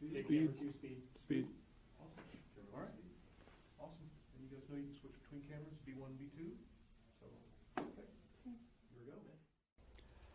Speed. Speed. Awesome. All right. Awesome. And you guys know you can switch between cameras, B1 and B2. So, okay. Here we go, man.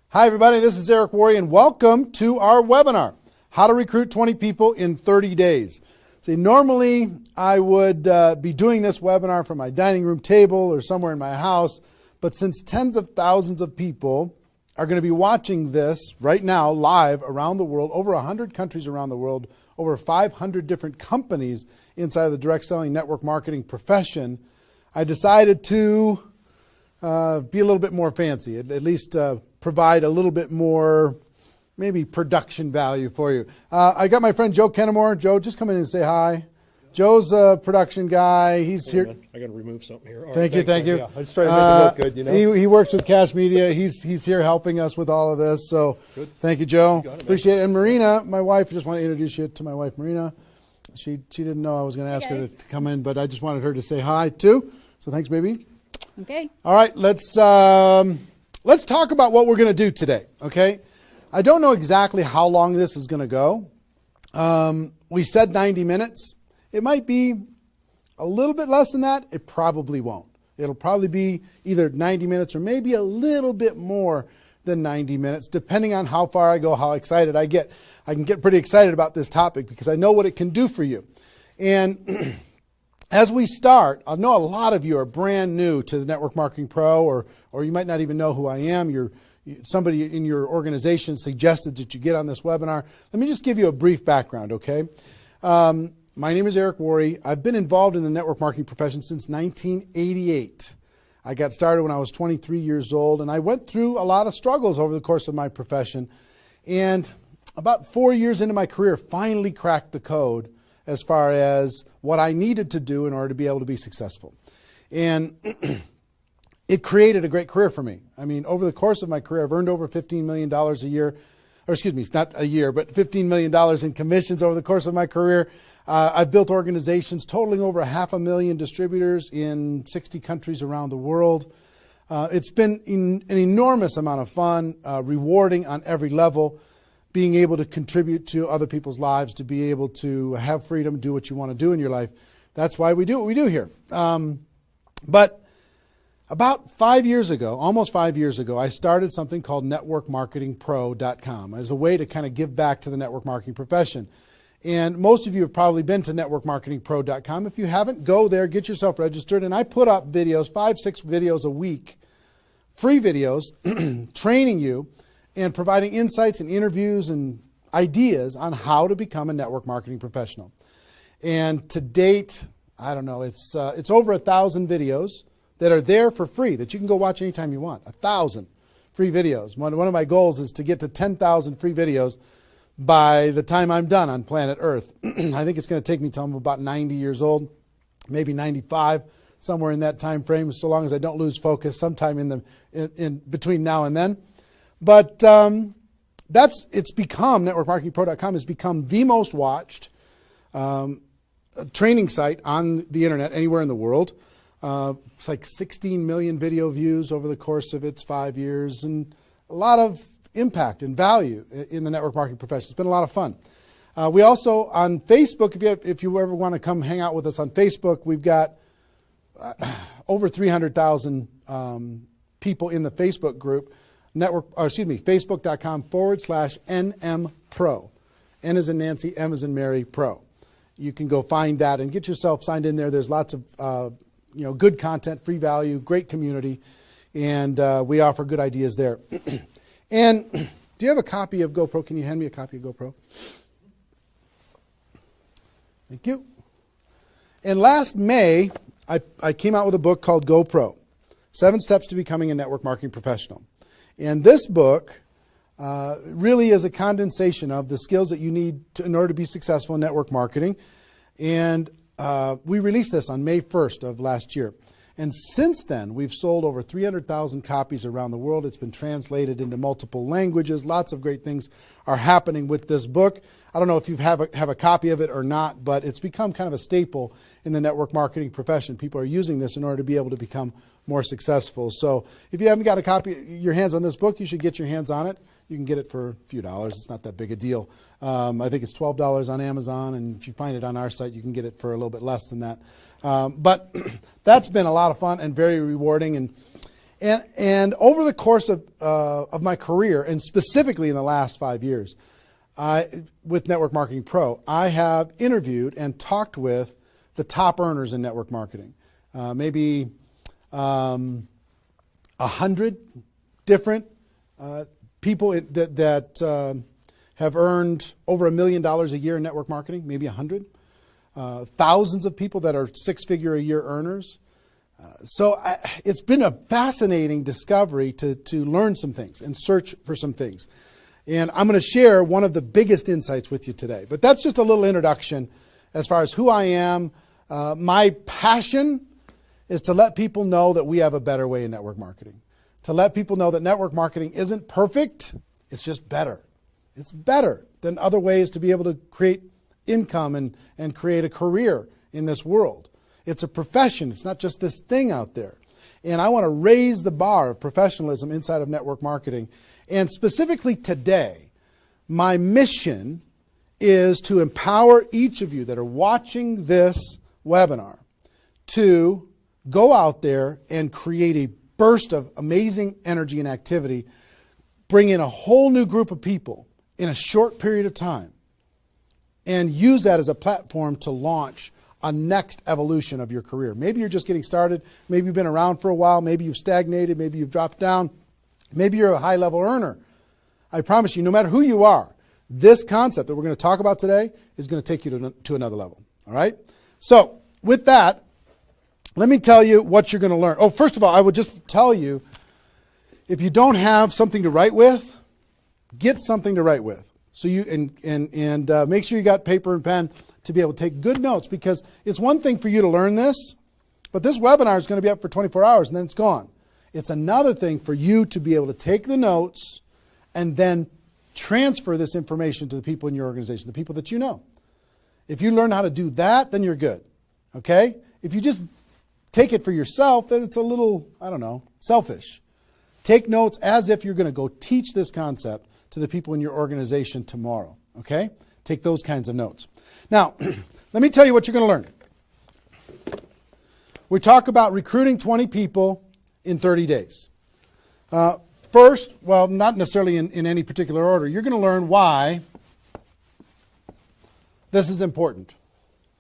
Hi, everybody. This is Eric Worre, and welcome to our webinar, How to Recruit 20 People in 30 Days. See, normally I would be doing this webinar from my dining room table or somewhere in my house, but since tens of thousands of people are going to be watching this right now live around the world, over 100 countries around the world, over 500 different companies inside of the direct selling network marketing profession, I decided to be a little bit more fancy, at least provide a little bit more maybe production value for you. I got my friend Joe Kennemore. Joe, just come in and say hi. Joe's a production guy. He's here. I got to remove something here. All Thank right, you, thank you. Yeah, I just try to make it look good, you know. He works with Cash Media. He's here helping us with all of this. So Good. Thank you, Joe. You got it, Appreciate it. And Marina, my wife, I just want to introduce you to my wife, Marina. She didn't know I was going to ask her to come in, but I just wanted her to say hi too. So thanks, baby. Okay. All right, let's talk about what we're going to do today. Okay, I don't know exactly how long this is going to go. We said 90 minutes. It might be a little bit less than that. It probably won't. It'll probably be either 90 minutes or maybe a little bit more than 90 minutes, depending on how far I go, how excited I get. I can get pretty excited about this topic because I know what it can do for you. And as we start, I know a lot of you are brand new to the Network Marketing Pro, or you might not even know who I am. Somebody in your organization suggested that you get on this webinar. Let me just give you a brief background, okay? My name is Eric Worre. I've been involved in the network marketing profession since 1988. I got started when I was 23 years old, and I went through a lot of struggles over the course of my profession. And about 4 years into my career, finally cracked the code as far as what I needed to do in order to be able to be successful. And it created a great career for me. I mean, over the course of my career, I've earned over $15 million a year, or excuse me, not a year, but $15 million in commissions over the course of my career. I've built organizations totaling over 500,000 distributors in 60 countries around the world. It's been an enormous amount of fun, rewarding on every level, being able to contribute to other people's lives, to be able to have freedom, do what you want to do in your life. That's why we do what we do here. But about 5 years ago, almost 5 years ago, I started something called networkmarketingpro.com as a way to kind of give back to the network marketing profession. And most of you have probably been to networkmarketingpro.com. If you haven't, go there, get yourself registered. And I put up videos, 5-6 videos a week, free videos, training you and providing insights and interviews and ideas on how to become a network marketing professional. And to date, I don't know, it's over 1,000 videos that are there for free that you can go watch anytime you want. 1,000 free videos. One of my goals is to get to 10,000 free videos by the time I'm done on planet Earth. I think it's going to take me till I'm about 90 years old, maybe 95, somewhere in that time frame, so long as I don't lose focus sometime in between now and then. But it's become, networkmarketingpro.com has become the most watched training site on the internet anywhere in the world. It's like 16 million video views over the course of its 5 years, and a lot of impact and value in the network marketing profession. It's been a lot of fun. We also, on Facebook, if you ever want to come hang out with us on Facebook, we've got over 300,000 people in the Facebook group. Facebook.com/NMPRO. N as in Nancy, M as in Mary, Pro. You can go find that and get yourself signed in there. There's lots of good content, free value, great community, and we offer good ideas there. And do you have a copy of GoPro? Can you hand me a copy of GoPro? Thank you. And last May, I came out with a book called GoPro, 7 Steps to Becoming a Network Marketing Professional. And this book really is a condensation of the skills that you need in order to be successful in network marketing. And we released this on May 1st of last year. And since then, we've sold over 300,000 copies around the world. It's been translated into multiple languages. Lots of great things are happening with this book. I don't know if you have a copy of it or not, but it's become kind of a staple in the network marketing profession. People are using this in order to be able to become more successful. So if you haven't got a copy, your hands on this book, you should get your hands on it. You can get it for a few dollars. It's not that big a deal. I think it's $12 on Amazon, and if you find it on our site, you can get it for a little bit less than that. But that's been a lot of fun and very rewarding. And over the course of my career, and specifically in the last 5 years, with Network Marketing Pro, I have interviewed and talked with the top earners in network marketing. Maybe 100 different people that have earned over $1 million a year in network marketing, maybe 100. Thousands of people that are six-figure a year earners. So it's been a fascinating discovery to learn some things and search for some things. And I'm going to share one of the biggest insights with you today. But that's just a little introduction as far as who I am. My passion is to let people know that we have a better way in network marketing. To let people know that network marketing isn't perfect, it's just better. It's better than other ways to be able to create income and create a career in this world. It's a profession. It's not just this thing out there. And I want to raise the bar of professionalism inside of network marketing. And specifically today, my mission is to empower each of you that are watching this webinar to go out there and create a burst of amazing energy and activity, bring in a whole new group of people in a short period of time, and use that as a platform to launch a next evolution of your career. Maybe you're just getting started. Maybe you've been around for a while. Maybe you've stagnated. Maybe you've dropped down. Maybe you're a high-level earner. I promise you, no matter who you are, this concept that we're going to talk about today is going to take you to another level. All right? So with that, let me tell you what you're going to learn. Oh, first of all, I would just tell you, if you don't have something to write with, get something to write with. So you and make sure you got paper and pen to be able to take good notes, because it's one thing for you to learn this, but this webinar is going to be up for 24 hours and then it's gone. It's another thing for you to be able to take the notes and then transfer this information to the people in your organization, the people that you know. If you learn how to do that, then you're good. Okay? If you just take it for yourself, then it's a little, I don't know, selfish. Take notes as if you're going to go teach this concept to the people in your organization tomorrow. Okay? Take those kinds of notes. Now, let me tell you what you're going to learn. We talk about recruiting 20 people in 30 days. First, well, not necessarily in any particular order, you're going to learn why this is important.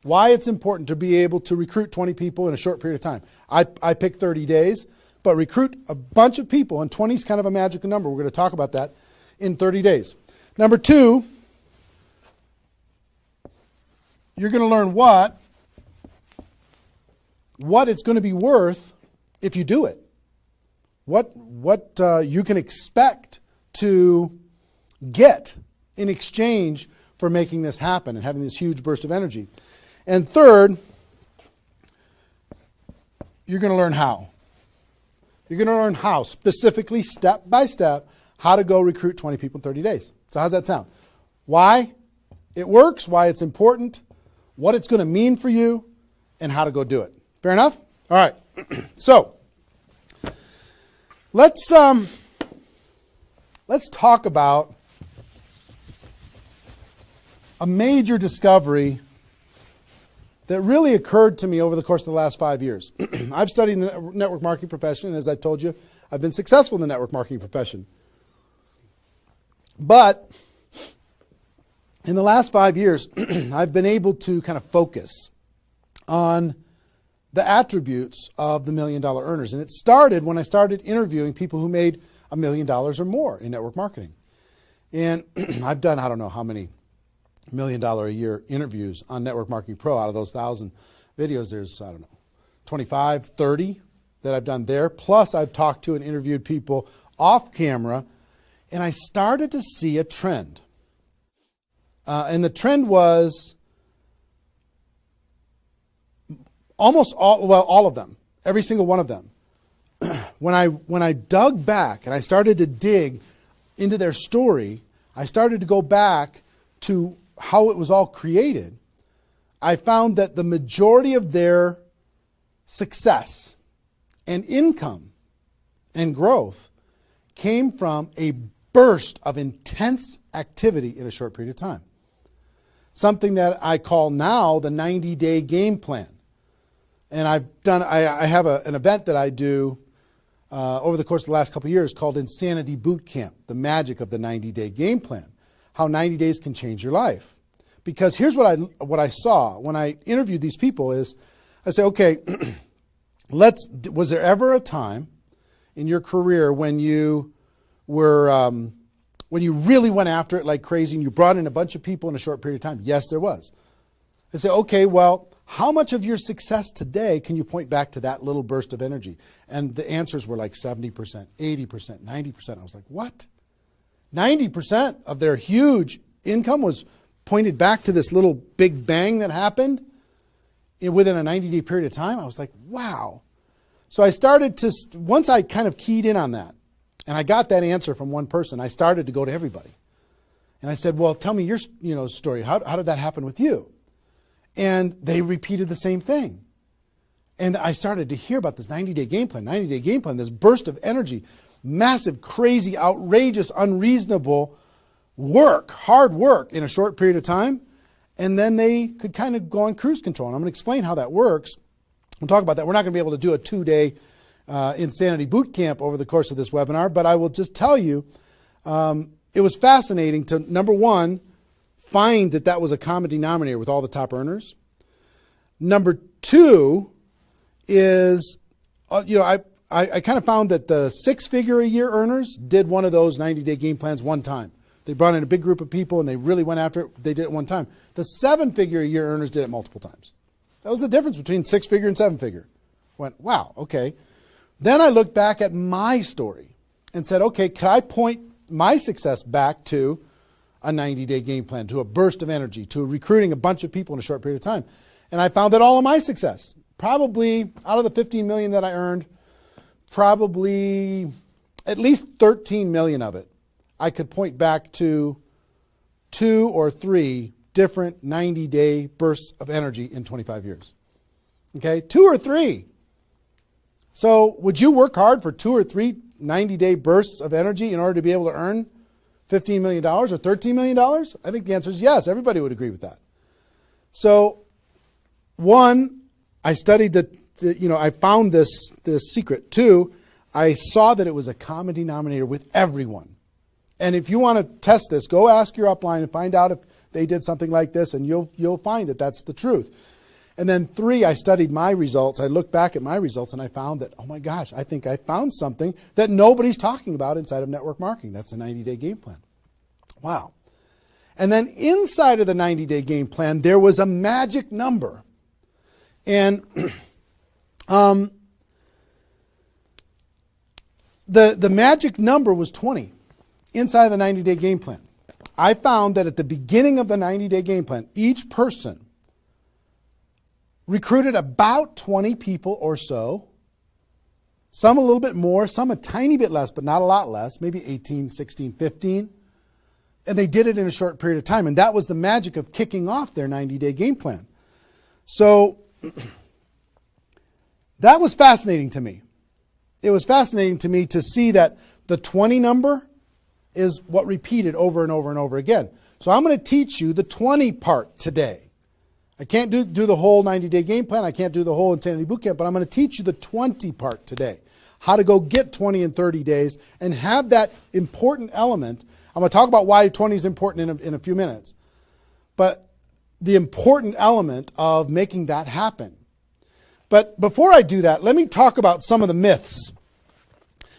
Why it's important to be able to recruit 20 people in a short period of time. I picked 30 days, but recruit a bunch of people, and 20 is kind of a magical number. We're going to talk about that in 30 days. Number two, you're going to learn what it's going to be worth if you do it. What you can expect to get in exchange for making this happen and having this huge burst of energy. And third, you're going to learn how. You're going to learn how, specifically, step by step, how to go recruit 20 people in 30 days. So how's that sound? Why it works, why it's important, what it's going to mean for you, and how to go do it. Fair enough? All right. So let's talk about a major discovery that really occurred to me over the course of the last 5 years. I've studied the network marketing profession, and as I told you, I've been successful in the network marketing profession. But in the last 5 years, I've been able to kind of focus on the attributes of the $1 million earners. And it started when I started interviewing people who made $1 million or more in network marketing. And I've done, I don't know how many $1 million a year interviews on Network Marketing Pro. Out of those 1,000 videos, there's, I don't know, 25, 30 that I've done there. Plus, I've talked to and interviewed people off camera, and I started to see a trend. And the trend was almost all of them, every single one of them. When I dug back and I started to dig into their story, I started to go back to how it was all created. I found that the majority of their success and income and growth came from a burst of intense activity in a short period of time. Something that I call now the 90-day game plan. And I have an event that I do over the course of the last couple of years called Insanity Boot Camp, the magic of the 90-day game plan, how 90 days can change your life. Because here's what I saw when I interviewed these people is, I say, okay, was there ever a time in your career when you were, when you really went after it like crazy and you brought in a bunch of people in a short period of time? Yes, there was. I say, okay, well, how much of your success today can you point back to that little burst of energy? And the answers were like 70%, 80%, 90%. I was like, what? 90% of their huge income was pointed back to this little big bang that happened within a 90-day period of time? I was like, wow. So I started to, once I kind of keyed in on that, and I got that answer from one person, I started to go to everybody. And I said, well, tell me your story. How did that happen with you? And they repeated the same thing. And I started to hear about this 90-day game plan, this burst of energy, massive, crazy, outrageous, unreasonable work, hard work in a short period of time. And then they could kind of go on cruise control. And I'm going to explain how that works. We'll talk about that. We're not going to be able to do a 2-day Insanity Boot Camp over the course of this webinar, but I will just tell you, it was fascinating to, number one, find that was a common denominator with all the top earners. Number two is, I kind of found that the 6-figure-a-year earners did one of those 90-day game plans one time. They brought in a big group of people and they really went after it. They did it one time. The 7-figure-a-year earners did it multiple times. That was the difference between 6-figure and 7-figure. Went, wow, okay. Then I looked back at my story and said, okay, could I point my success back to a 90-day game plan, to a burst of energy, to recruiting a bunch of people in a short period of time? And I found that all of my success, probably out of the 15 million that I earned, probably at least 13 million of it, I could point back to 2 or 3 different 90-day bursts of energy in 25 years. Okay, 2 or 3. So would you work hard for 2 or 3 90-day bursts of energy in order to be able to earn $15 million or $13 million? I think the answer is yes. Everybody would agree with that. So, one, I studied I found this secret. 2, I saw that it was a common denominator with everyone. And if you want to test this, go ask your upline and find out if they did something like this, and you'll find that that's the truth. And then 3, I studied my results. I looked back at my results and I found that, oh my gosh, I think I found something that nobody's talking about inside of network marketing. That's the 90-day game plan. Wow. And then inside of the 90-day game plan, there was a magic number. And the magic number was 20 inside of the 90-day game plan. I found that at the beginning of the 90-day game plan, each person recruited about 20 people or so, some a little bit more, some a tiny bit less, but not a lot less, maybe 18, 16, 15. And they did it in a short period of time. And that was the magic of kicking off their 90-day game plan. So that was fascinating to me. It was fascinating to me to see that the 20 number is what repeated over and over and over again. So I'm going to teach you the 20 part today. I can't do the whole 90-day game plan. I can't do the whole Insanity Bootcamp, but I'm going to teach you the 20 part today. How to go get 20 in 30 days and have that important element. I'm going to talk about why 20 is important in a few minutes. But the important element of making that happen. But before I do that, let me talk about some of the myths.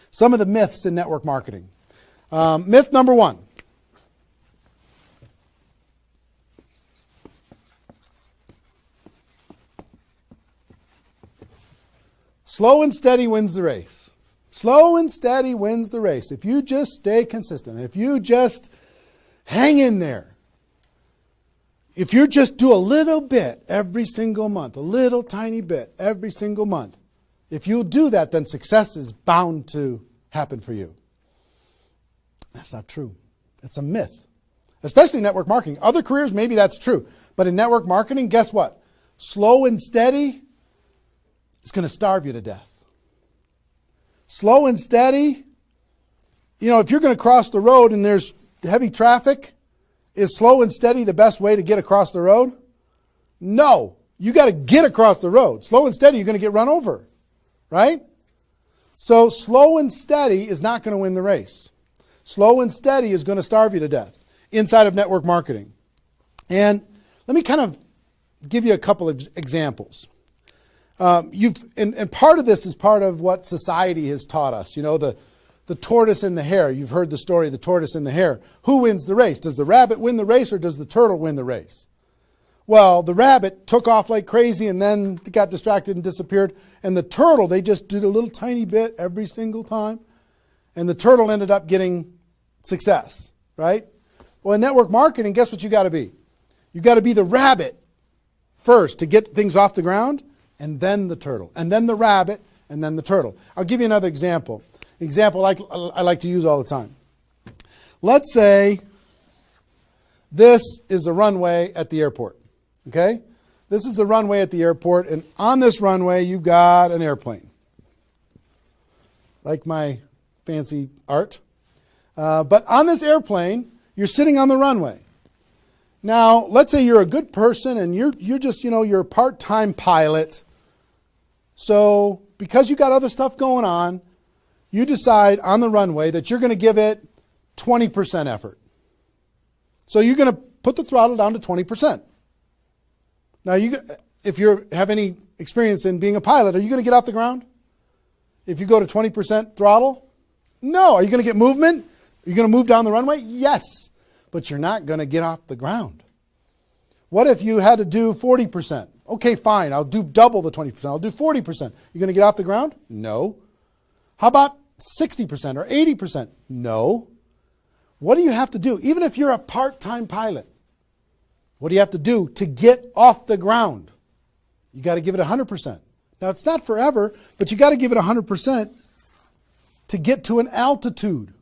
Some of the myths in network marketing. Myth number 1. Slow and steady wins the race. Slow and steady wins the race. If you just stay consistent, if you just hang in there, if you just do a little bit every single month, a little tiny bit every single month, if you'll do that, then success is bound to happen for you. That's not true. It's a myth, especially in network marketing. Other careers, maybe that's true. But in network marketing, guess what? Slow and steady is going to starve you to death. Slow and steady if you're going to cross the road and there's heavy traffic, is slow and steady the best way to get across the road? No. You got to get across the road. Slow and steady, you're going to get run over, right? So slow and steady is not going to win the race. Slow and steady is going to starve you to death inside of network marketing. And let me kind of give you a couple of examples. And part of this is part of what society has taught us. The tortoise and the hare. You've heard the story of the tortoise and the hare. Who wins the race? Does the rabbit win the race or does the turtle win the race? Well, the rabbit took off like crazy and then got distracted and disappeared. And the turtle, they just did a little tiny bit every single time. And the turtle ended up getting success, right? Well, in network marketing, guess what you got to be? You got to be the rabbit first to get things off the ground, and then the turtle, and then the rabbit, and then the turtle. I'll give you another example. Example I like to use all the time. Let's say this is a runway at the airport. Okay? This is the runway at the airport, and on this runway you've got an airplane. Like my fancy art. But on this airplane, you're sitting on the runway. Now, let's say you're a good person and you're just, you're a part-time pilot. So, because you got other stuff going on, you decide on the runway that you're going to give it 20% effort. So you're going to put the throttle down to 20%. Now, if you have any experience in being a pilot, are you going to get off the ground? If you go to 20% throttle? No. Are you going to get movement? Are you going to move down the runway? Yes. But you're not going to get off the ground. What if you had to do 40%? Okay, fine. I'll do double the 20%. I'll do 40%. You going to get off the ground? No. How about 60% or 80%? No. What do you have to do? Even if you're a part-time pilot, what do you have to do to get off the ground? You got to give it 100%. Now, it's not forever, but you got to give it 100% to get to an altitude.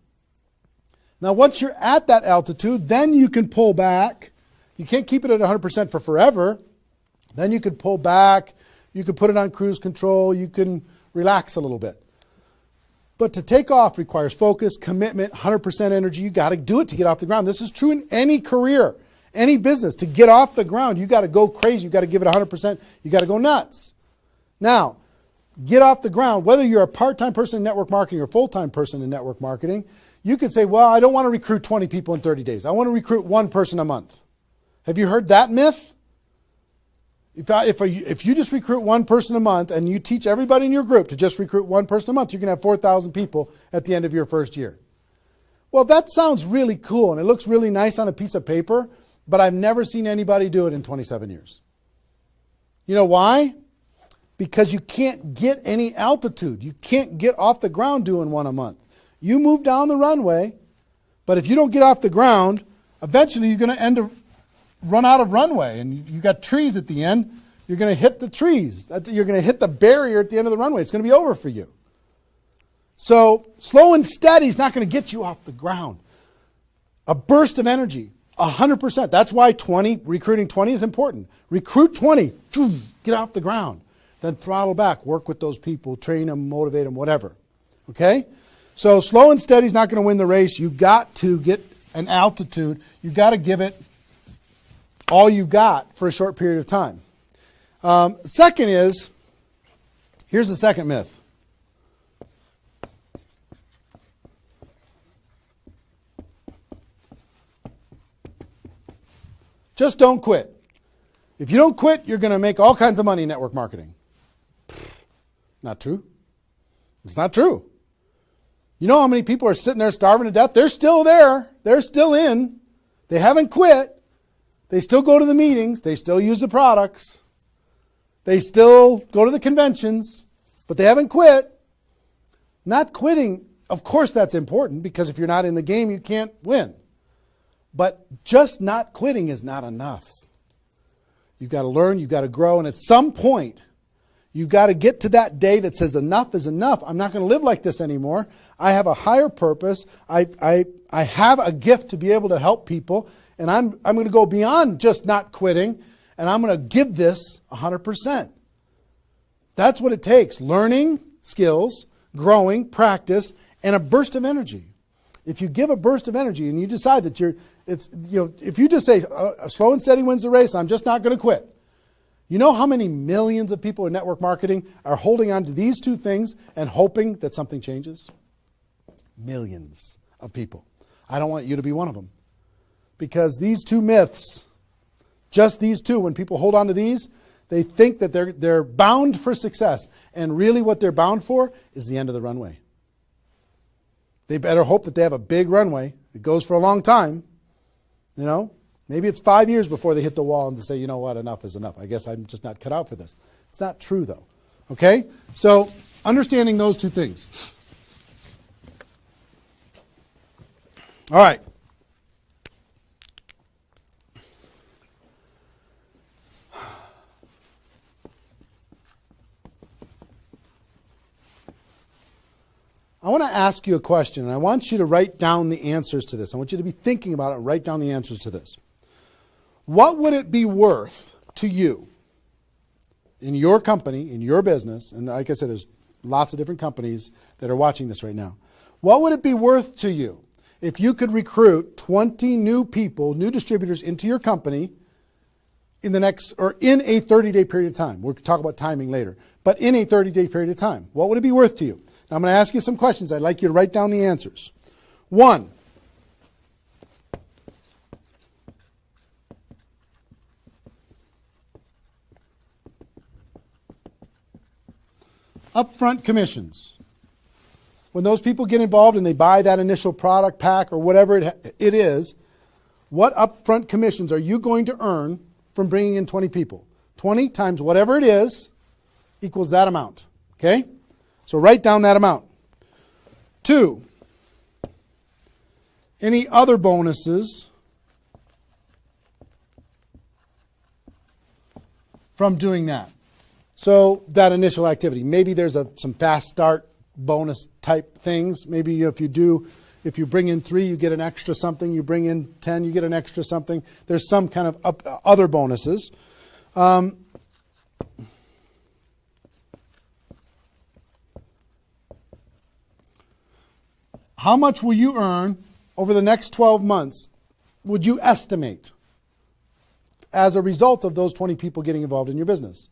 Now, once you're at that altitude, then you can pull back. You can't keep it at 100% for forever. Then you can pull back. You can put it on cruise control. You can relax a little bit. But to take off requires focus, commitment, 100% energy. You got to do it to get off the ground. This is true in any career, any business. To get off the ground, you got to go crazy. You got to give it 100%. You got to go nuts. Now, get off the ground. Whether you're a part-time person in network marketing or a full-time person in network marketing, you could say, well, I don't want to recruit 20 people in 30 days. I want to recruit one person a month. Have you heard that myth? If you just recruit one person a month and you teach everybody in your group to just recruit one person a month, you can have 4,000 people at the end of your first year. Well, that sounds really cool and it looks really nice on a piece of paper, but I've never seen anybody do it in 27 years. You know why? Because you can't get any altitude. You can't get off the ground doing one a month. You move down the runway, but if you don't get off the ground, eventually you're going to run out of runway, and you got trees at the end. You're going to hit the trees. You're going to hit the barrier at the end of the runway. It's going to be over for you. So slow and steady is not going to get you off the ground. A burst of energy, 100%. That's why recruiting 20 is important. Recruit 20, get off the ground. Then throttle back, work with those people, train them, motivate them, whatever. Okay? So slow and steady is not going to win the race. You've got to get an altitude. You've got to give it all you've got for a short period of time. Second is, here's the second myth. Just don't quit. If you don't quit, you're going to make all kinds of money in network marketing. Not true. It's not true. You know how many people are sitting there starving to death? They're still there. They're still in. They haven't quit. They still go to the meetings. They still use the products. They still go to the conventions, but they haven't quit. Not quitting, of course that's important, because if you're not in the game, you can't win. But just not quitting is not enough. You've got to learn, you've got to grow, and at some point, you've got to get to that day that says enough is enough. I'm not going to live like this anymore. I have a higher purpose. I have a gift to be able to help people, and I'm going to go beyond just not quitting, and I'm going to give this 100%. That's what it takes. Learning skills, growing, practice, and a burst of energy. If you give a burst of energy and you decide that if you just say, slow and steady wins the race, I'm just not going to quit. You know how many millions of people in network marketing are holding on to these two things and hoping that something changes? Millions of people. I don't want you to be one of them. Because these two myths, just these two, when people hold on to these, they think that they're bound for success. And really what they're bound for is the end of the runway. They better hope that they have a big runway. It goes for a long time. You know, maybe it's 5 years before they hit the wall and they say, you know what, enough is enough. I guess I'm just not cut out for this. It's not true though. Okay? So understanding those two things. All right. I want to ask you a question, and I want you to write down the answers to this. I want you to be thinking about it and write down the answers to this. What would it be worth to you in your company, in your business, and like I said, there's lots of different companies that are watching this right now. What would it be worth to you if you could recruit 20 new people, new distributors into your company in the next, or in a 30-day period of time? We'll talk about timing later, but in a 30-day period of time. What would it be worth to you? Now, I'm going to ask you some questions. I'd like you to write down the answers. 1, upfront commissions. When those people get involved and they buy that initial product pack or whatever it is, what upfront commissions are you going to earn from bringing in 20 people? 20 times whatever it is equals that amount. Okay? So write down that amount. 2, any other bonuses from doing that? So that initial activity. Maybe there's some fast start bonus type things. Maybe if you bring in 3, you get an extra something. You bring in 10, you get an extra something. There's some kind of other bonuses. How much will you earn over the next 12 months, would you estimate, as a result of those 20 people getting involved in your business?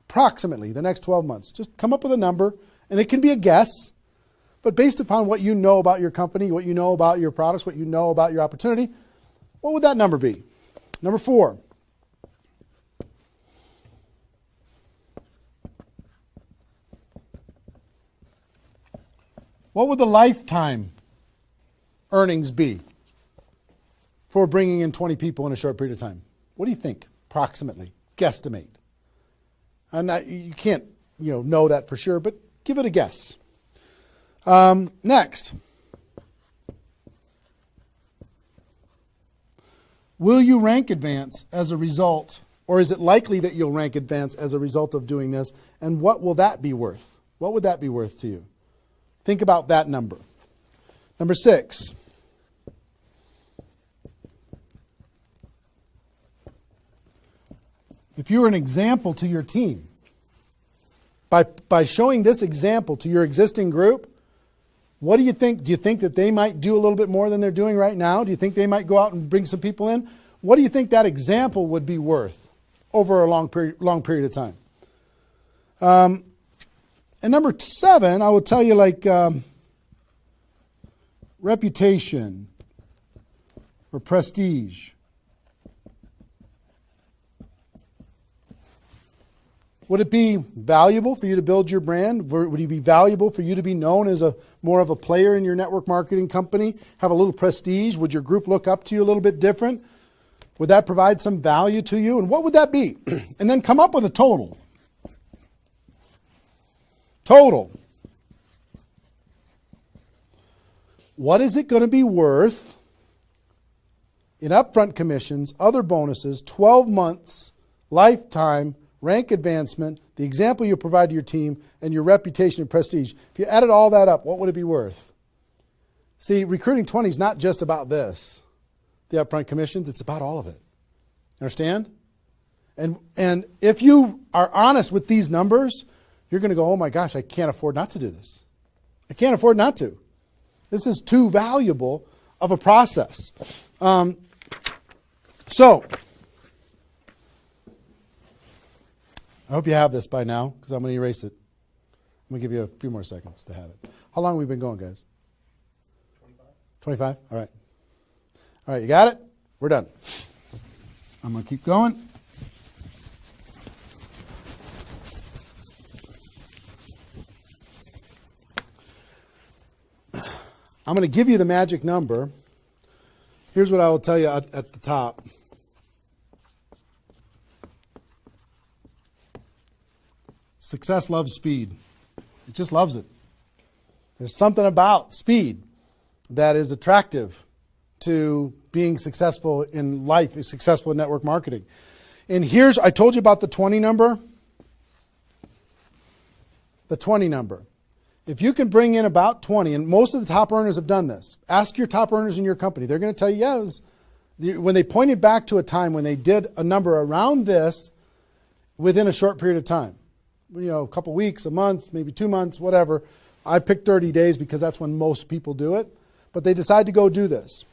Approximately the next 12 months. Just come up with a number, and it can be a guess, but based upon what you know about your company, what you know about your products, what you know about your opportunity, what would that number be? Number 4. What would the lifetime earnings be for bringing in 20 people in a short period of time? What do you think, approximately? Guesstimate. And you can't know that for sure, but give it a guess. Next. Will you rank advance as a result, or is it likely that you'll rank advance as a result of doing this? And what will that be worth? What would that be worth to you? Think about that number. Number 6. If you were an example to your team, by showing this example to your existing group, what do you think? Do you think that they might do a little bit more than they're doing right now? Do you think they might go out and bring some people in? What do you think that example would be worth over a long period of time? And number 7, I will tell you, like reputation or prestige. Would it be valuable for you to build your brand? Would it be valuable for you to be known as more of a player in your network marketing company? Have a little prestige? Would your group look up to you a little bit different? Would that provide some value to you? And what would that be? And then come up with a total. Total. What is it going to be worth in upfront commissions, other bonuses, 12 months, lifetime, rank advancement, the example you provide to your team, and your reputation and prestige? If you added all that up, what would it be worth? See, recruiting 20 is not just about this, the upfront commissions. It's about all of it. Understand? And if you are honest with these numbers, you're going to go, oh my gosh, I can't afford not to do this. I can't afford not to. This is too valuable of a process. So, I hope you have this by now, because I'm going to erase it. I'm going to give you a few more seconds to have it. How long have we been going, guys? 25? All right. All right, you got it? We're done. I'm going to keep going. I'm going to give you the magic number. Here's what I will tell you at the top. Success loves speed. It just loves it. There's something about speed that is attractive to being successful in life, successful in network marketing. And here's, I told you about the 20 number. The 20 number. If you can bring in about 20, and most of the top earners have done this. Ask your top earners in your company. They're going to tell you, yes. When they pointed back to a time when they did a number around this within a short period of time. You know, a couple weeks, a month, maybe 2 months, whatever. I picked 30 days because that's when most people do it. But they decide to go do this.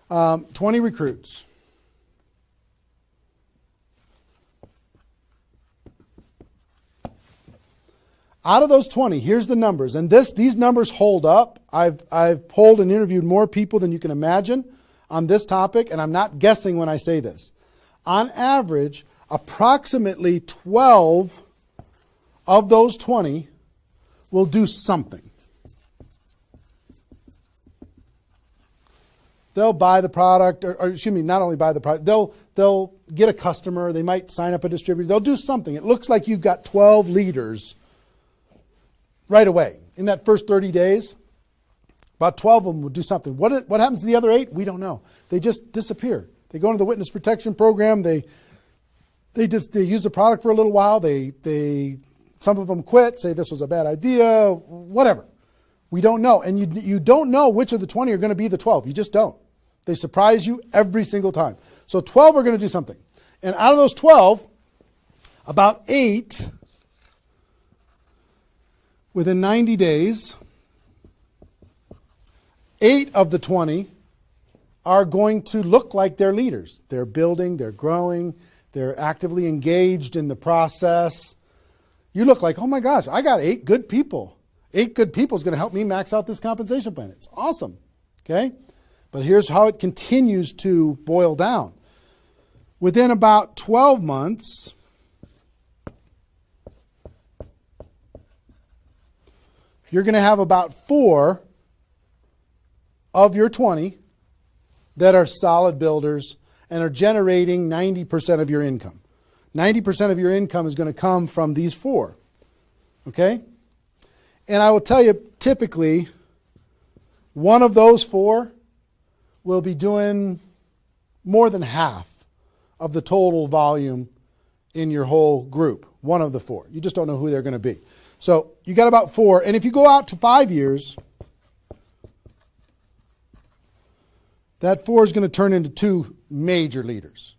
20 recruits. Out of those 20, here's the numbers. And these numbers hold up. I've polled and interviewed more people than you can imagine on this topic, and I'm not guessing when I say this. On average, approximately 12 of those 20 will do something. They'll buy the product, or excuse me, not only buy the product, they'll get a customer, they might sign up a distributor, they'll do something. It looks like you've got 12 leaders right away. In that first 30 days, about 12 of them will do something. What happens to the other 8? We don't know. They just disappear. They go into the witness protection program, they use the product for a little while, some of them quit, say this was a bad idea, whatever. We don't know. And you don't know which of the 20 are going to be the 12. You just don't. They surprise you every single time. So 12 are going to do something. And out of those 12, about 8, within 90 days, 8 of the 20 are going to look like they're leaders. They're building, they're growing, they're actively engaged in the process. You look like, oh my gosh, I got 8 good people. 8 good people is going to help me max out this compensation plan. It's awesome. Okay? But here's how it continues to boil down. Within about 12 months, you're going to have about 4 of your 20 that are solid builders and are generating 90% of your income. 90% of your income is going to come from these 4. Okay? And I will tell you, typically, one of those 4 will be doing more than half of the total volume in your whole group. One of the 4. You just don't know who they're going to be. So you got about 4. And if you go out to 5 years, that 4 is going to turn into 2 major leaders.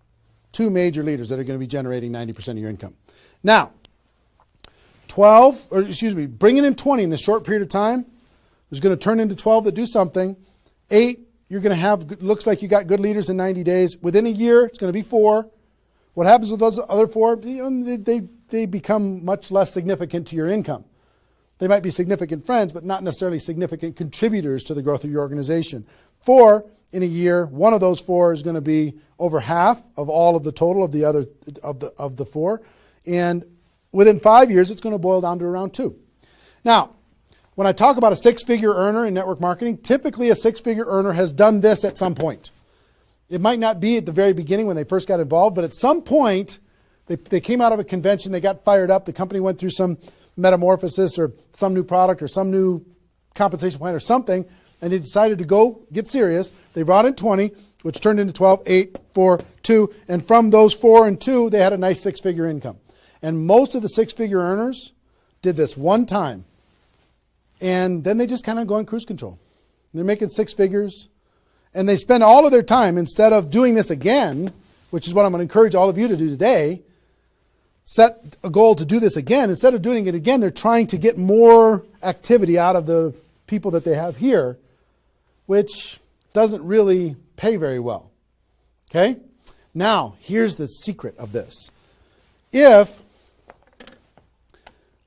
2 major leaders that are going to be generating 90% of your income. Now, bringing in 20 in this short period of time is going to turn into 12 that do something. 8, you're going to have, looks like you got good leaders in 90 days. Within a year, it's going to be 4. What happens with those other 4? They become much less significant to your income. They might be significant friends, but not necessarily significant contributors to the growth of your organization. 4 in a year, one of those 4 is going to be over half of all of the total of the other of the 4. And within 5 years, it's going to boil down to around 2. Now, when I talk about a 6-figure earner in network marketing, typically a 6-figure earner has done this at some point. It might not be at the very beginning when they first got involved, but at some point, they came out of a convention, they got fired up, the company went through some metamorphosis or some new product or some new compensation plan or something, and they decided to go get serious. They brought in 20, which turned into 12, 8, 4, 2, and from those 4 and 2, they had a nice 6-figure income. And most of the 6-figure earners did this one time. And then they just kind of go in cruise control. They're making 6 figures. And they spend all of their time, instead of doing this again, which is what I'm going to encourage all of you to do today, set a goal to do this again. Instead of doing it again, they're trying to get more activity out of the people that they have here which doesn't really pay very well. Okay? Now, here's the secret of this. If,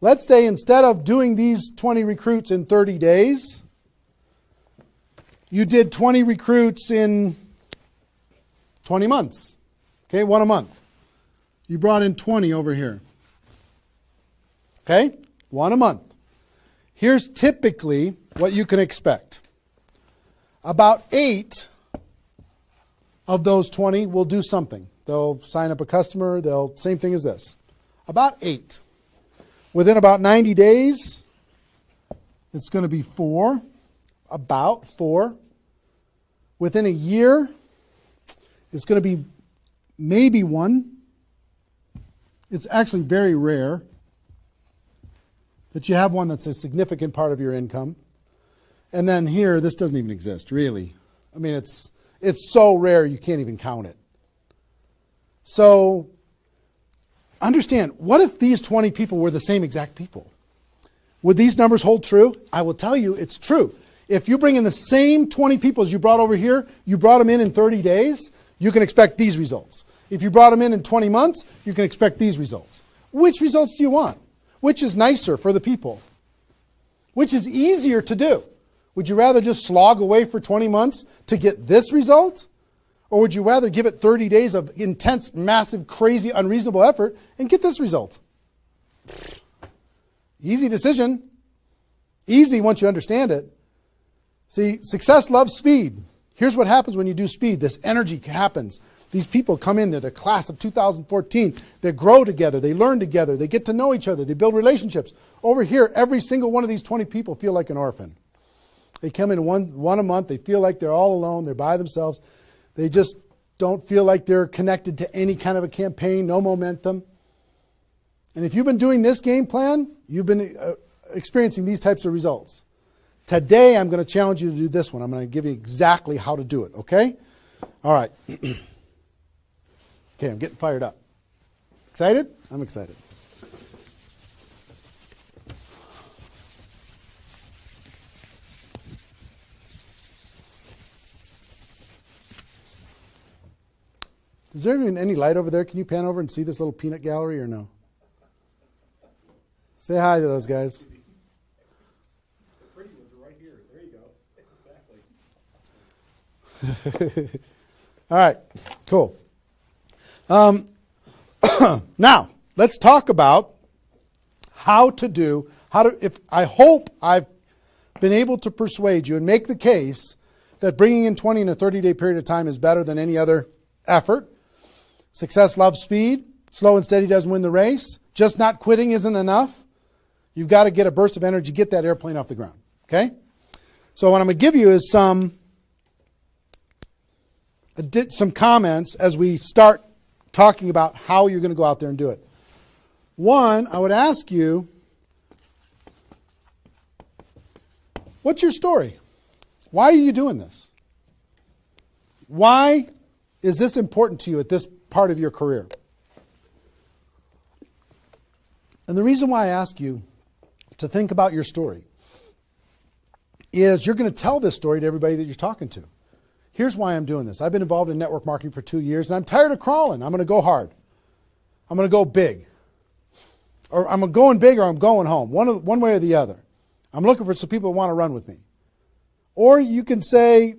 let's say instead of doing these 20 recruits in 30 days, you did 20 recruits in 20 months. Okay, one a month. You brought in 20 over here. Okay, one a month. Here's typically what you can expect. About 8 of those 20 will do something. They'll sign up a customer. Same thing as this. About 8. Within about 90 days, it's going to be 4. About 4. Within a year, it's going to be maybe 1. It's actually very rare that you have one that's a significant part of your income. And then here, this doesn't even exist, really. I mean, it's so rare you can't even count it. So understand, what if these 20 people were the same exact people? Would these numbers hold true? I will tell you it's true. If you bring in the same 20 people as you brought over here, you brought them in 30 days, you can expect these results. If you brought them in 20 months, you can expect these results. Which results do you want? Which is nicer for the people? Which is easier to do? Would you rather just slog away for 20 months to get this result? Or would you rather give it 30 days of intense, massive, crazy, unreasonable effort and get this result? Easy decision. Easy once you understand it. See, success loves speed. Here's what happens when you do speed. This energy happens. These people come in there, the class of 2014. They grow together. They learn together. They get to know each other. They build relationships. Over here, every single one of these 20 people feel like an orphan. They come in one a month. They feel like they're all alone. They're by themselves. They just don't feel like they're connected to any kind of a campaign, no momentum. And if you've been doing this game plan, you've been experiencing these types of results. Today, I'm going to challenge you to do this one. I'm going to give you exactly how to do it, okay? All right. Okay, I'm getting fired up. Excited? I'm excited. Is there even any light over there? Can you pan over and see this little peanut gallery or no? Say hi to those guys. The pretty ones are right here. There you go. Exactly. All right, cool. Now, let's talk about I hope I've been able to persuade you and make the case that bringing in 20 in a 30-day period of time is better than any other effort. Success loves speed. Slow and steady doesn't win the race. Just not quitting isn't enough. You've got to get a burst of energy, get that airplane off the ground. Okay? So what I'm going to give you is some comments as we start talking about how you're going to go out there and do it. One, I would ask you, what's your story? Why are you doing this? Why is this important to you at this part of your career? And the reason why I ask you to think about your story is you're going to tell this story to everybody that you're talking to. Here's why I'm doing this. I've been involved in network marketing for 2 years, and I'm tired of crawling. I'm going to go hard. I'm going to go big. Or I'm going big or I'm going home, one way or the other. I'm looking for some people who want to run with me. Or you can say,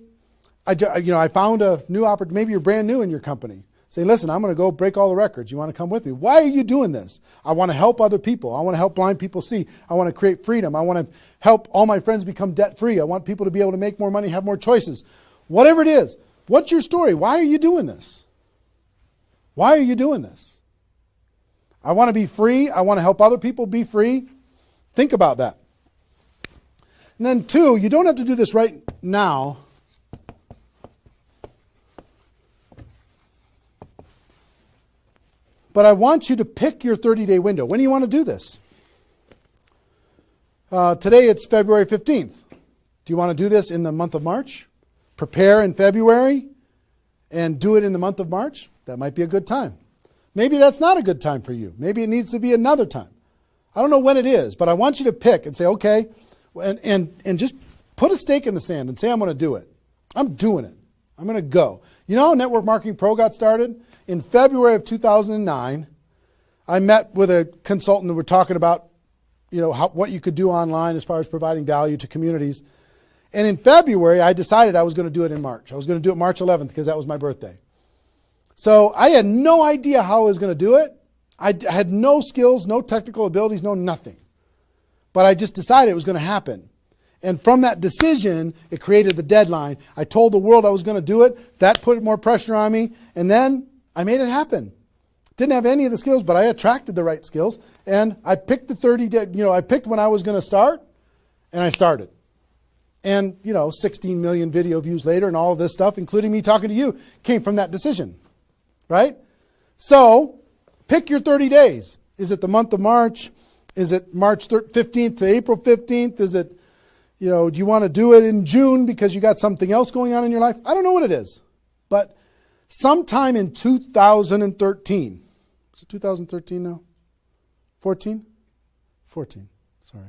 I found a new opportunity. Maybe you're brand new in your company. Say, listen, I'm going to go break all the records. You want to come with me? Why are you doing this? I want to help other people. I want to help blind people see. I want to create freedom. I want to help all my friends become debt-free. I want people to be able to make more money, have more choices. Whatever it is, what's your story? Why are you doing this? Why are you doing this? I want to be free. I want to help other people be free. Think about that. And then 2, you don't have to do this right now. But I want you to pick your 30-day window. When do you want to do this? Today it's February 15th. Do you want to do this in the month of March? Prepare in February and do it in the month of March? That might be a good time. Maybe that's not a good time for you. Maybe it needs to be another time. I don't know when it is, but I want you to pick and say, okay, and just put a stake in the sand and say, I'm going to do it. I'm doing it. I'm going to go. You know how Network Marketing Pro got started? In February of 2009, I met with a consultant and we're talking about, what you could do online as far as providing value to communities. And in February, I decided I was going to do it in March. I was going to do it March 11th because that was my birthday. So I had no idea how I was going to do it. I had no skills, no technical abilities, no nothing. But I just decided it was going to happen. And from that decision, it created the deadline. I told the world I was going to do it. That put more pressure on me. And then I made it happen. Didn't have any of the skills, but I attracted the right skills. And I picked the 30 day, I picked when I was going to start, and I started. And, 16 million video views later and all of this stuff, including me talking to you, came from that decision. Right? So, pick your 30 days. Is it the month of March? Is it March 15th to April 15th? Is it, do you want to do it in June because you got something else going on in your life? I don't know what it is. But sometime in 2013, is it 2013 now? 14? 14, sorry.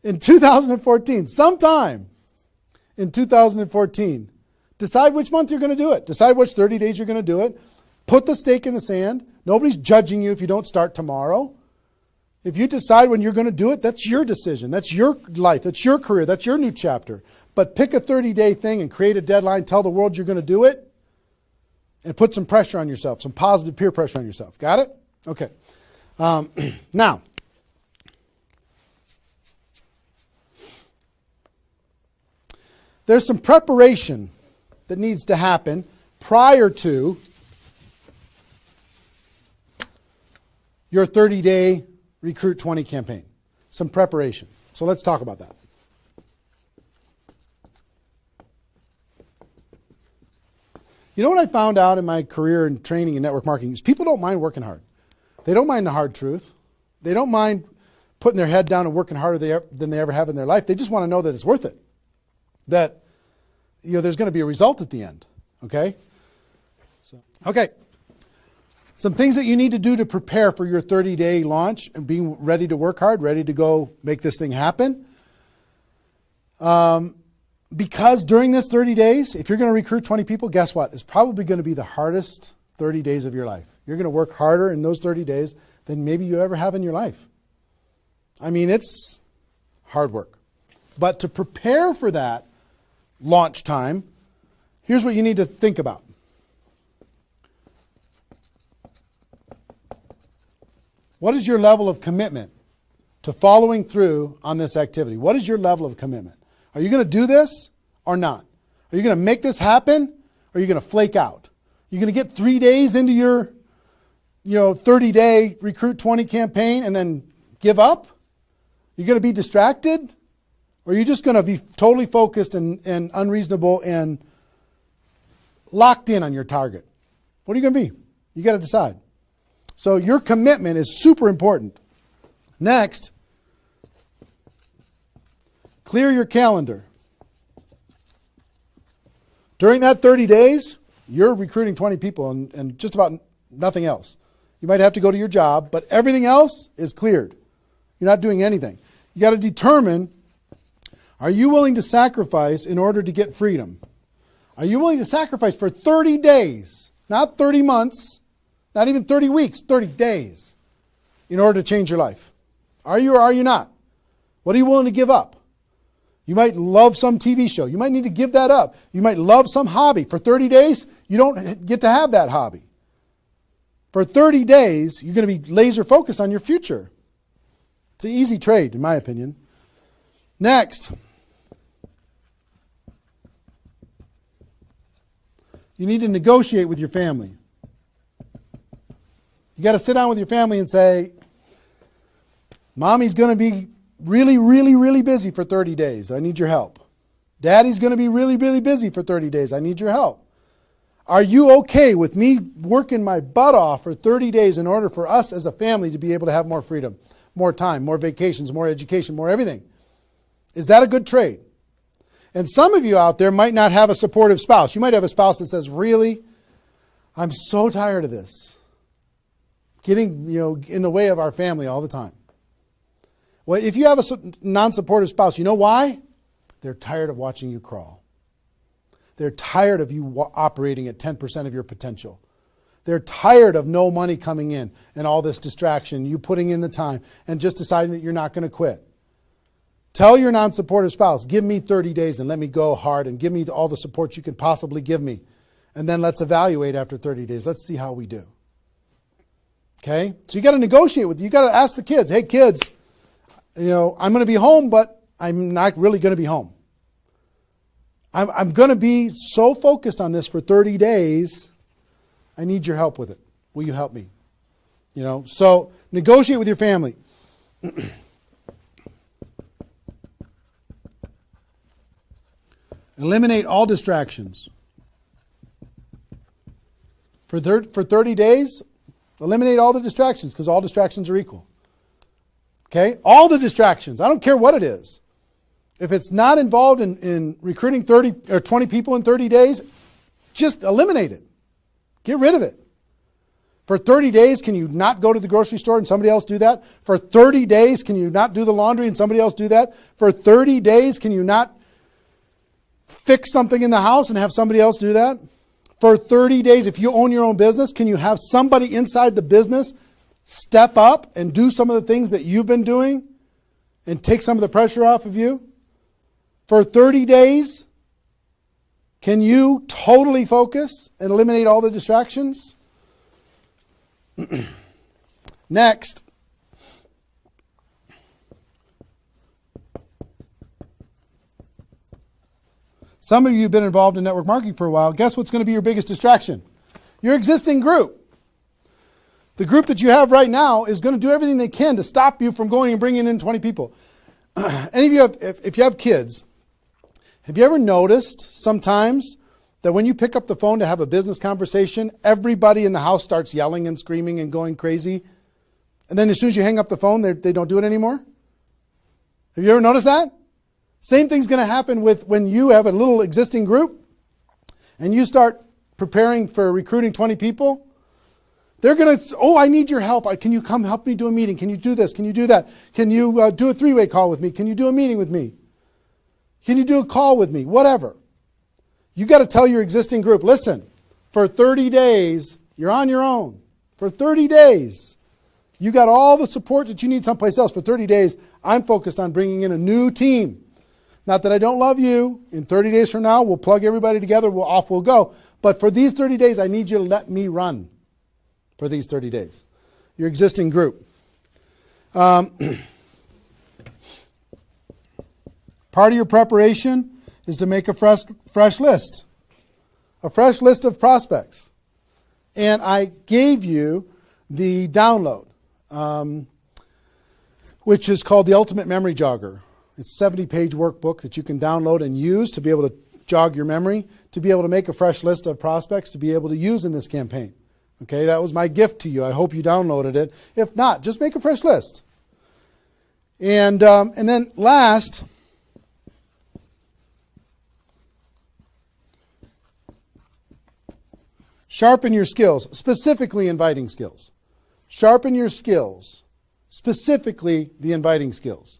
In 2014, sometime in 2014, decide which month you're going to do it. Decide which 30 days you're going to do it. Put the stake in the sand. Nobody's judging you if you don't start tomorrow. If you decide when you're going to do it, that's your decision. That's your life. That's your career. That's your new chapter. But pick a 30-day thing and create a deadline. Tell the world you're going to do it. And put some pressure on yourself, some positive peer pressure on yourself. Got it? Okay. Now, there's some preparation that needs to happen prior to your 30-day Recruit 20 campaign. Some preparation. So let's talk about that. You know what I found out in my career and training in network marketing is people don't mind working hard. They don't mind the hard truth. They don't mind putting their head down and working harder than they ever have in their life. They just want to know that it's worth it. That there's going to be a result at the end. Okay? Okay. Some things that you need to do to prepare for your 30-day launch and being ready to work hard, ready to go make this thing happen. Because during this 30 days, if you're going to recruit 20 people, guess what? It's probably going to be the hardest 30 days of your life. You're going to work harder in those 30 days than maybe you ever have in your life. I mean, it's hard work. But to prepare for that launch time, here's what you need to think about. What is your level of commitment to following through on this activity? What is your level of commitment? Are you going to do this or not? Are you going to make this happen or are you going to flake out? You're going to get 3 days into your 30-day Recruit 20 campaign and then give up? You're going to be distracted? Or are you just going to be totally focused and unreasonable and locked in on your target? What are you going to be? You got to decide. So your commitment is super important. Next, clear your calendar. During that 30 days, you're recruiting 20 people and just about nothing else. You might have to go to your job, but everything else is cleared. You're not doing anything. You got to determine, are you willing to sacrifice in order to get freedom? Are you willing to sacrifice for 30 days, not 30 months, not even 30 weeks, 30 days, in order to change your life? Are you or are you not? What are you willing to give up? You might love some TV show. You might need to give that up. You might love some hobby. For 30 days, you don't get to have that hobby. For 30 days, you're going to be laser focused on your future. It's an easy trade, in my opinion. Next, you need to negotiate with your family. You got to sit down with your family and say, Mommy's going to be really, really, really busy for 30 days. I need your help. Daddy's going to be really, really busy for 30 days. I need your help. Are you okay with me working my butt off for 30 days in order for us as a family to be able to have more freedom, more time, more vacations, more education, more everything? Is that a good trade? And some of you out there might not have a supportive spouse. You might have a spouse that says, really, I'm so tired of this. Getting, in the way of our family all the time. Well, if you have a non-supportive spouse, you know why? They're tired of watching you crawl. They're tired of you operating at 10% of your potential. They're tired of no money coming in and all this distraction, you putting in the time and just deciding that you're not going to quit. Tell your non-supportive spouse, give me 30 days and let me go hard and give me all the support you can possibly give me. And then let's evaluate after 30 days. Let's see how we do. Okay? So you got to negotiate with, you got to ask the kids, hey kids, I'm going to be home, but I'm not really going to be home. I'm going to be so focused on this for 30 days. I need your help with it. Will you help me? So negotiate with your family. Eliminate all distractions. For 30 days, eliminate all the distractions because all distractions are equal. Okay? All the distractions. I don't care what it is. If it's not involved in recruiting 30 or 20 people in 30 days, just eliminate it. Get rid of it. For 30 days, can you not go to the grocery store and somebody else do that? For 30 days, can you not do the laundry and somebody else do that? For 30 days, can you not fix something in the house and have somebody else do that? For 30 days, if you own your own business, can you have somebody inside the business step up and do some of the things that you've been doing and take some of the pressure off of you? For 30 days, can you totally focus and eliminate all the distractions? Next. Some of you have been involved in network marketing for a while. Guess what's going to be your biggest distraction? Your existing group. The group that you have right now is going to do everything they can to stop you from going and bringing in 20 people. Any of you if you have kids, have you ever noticed sometimes that when you pick up the phone to have a business conversation, everybody in the house starts yelling and screaming and going crazy? And then as soon as you hang up the phone, they don't do it anymore? Have you ever noticed that? Same thing's going to happen with when you have a little existing group and you start preparing for recruiting 20 people. They're going to, I need your help. Can you come help me do a meeting? Can you do this? Can you do that? Can you do a three-way call with me? Can you do a meeting with me? Can you do a call with me? Whatever. You got to tell your existing group, listen, for 30 days, you're on your own. For 30 days, you got all the support that you need someplace else. For 30 days, I'm focused on bringing in a new team. Not that I don't love you. In 30 days from now, we'll plug everybody together. Off we'll go. But for these 30 days, I need you to let me run for these 30 days. Your existing group. Part of your preparation is to make a fresh list. A fresh list of prospects. And I gave you the download, which is called the Ultimate Memory Jogger. It's a 70-page workbook that you can download and use to be able to jog your memory, to be able to make a fresh list of prospects to be able to use in this campaign. Okay, that was my gift to you. I hope you downloaded it. If not, just make a fresh list. And then last, sharpen your skills, specifically inviting skills. Sharpen your skills, specifically the inviting skills.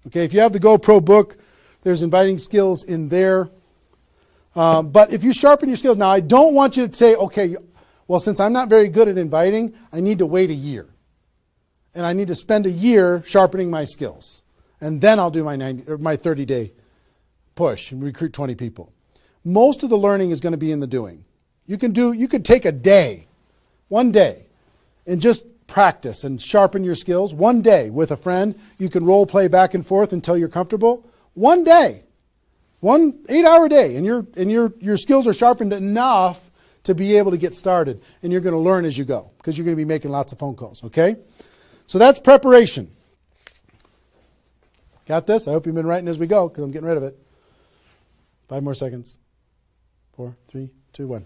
Okay, if you have the GoPro book, there's inviting skills in there. But if you sharpen your skills, now I don't want you to say, okay, well, since I'm not very good at inviting, I need to wait a year. And I need to spend a year sharpening my skills. And then I'll do my 30-day push and recruit 20 people. Most of the learning is going to be in the doing. You could take a day, one day, and just practice and sharpen your skills. One day with a friend, you can role play back and forth until you're comfortable. One day, 1 8-hour day, and your skills are sharpened enough to be able to get started. And you're going to learn as you go because you're going to be making lots of phone calls, okay? So that's preparation. Got this? I hope you've been writing as we go because I'm getting rid of it. 5 more seconds. 4, 3, 2, 1.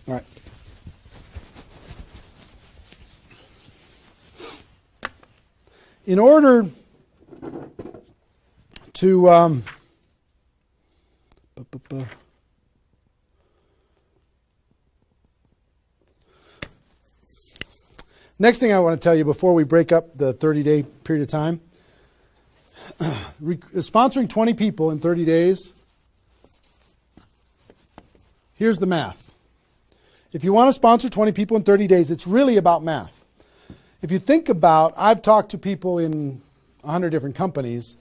All right. In order to next thing I want to tell you before we break up the 30-day period of time, sponsoring 20 people in 30 days here's the math. If you want to sponsor 20 people in 30 days, it's really about math. If you think about, I've talked to people in 100 different companies,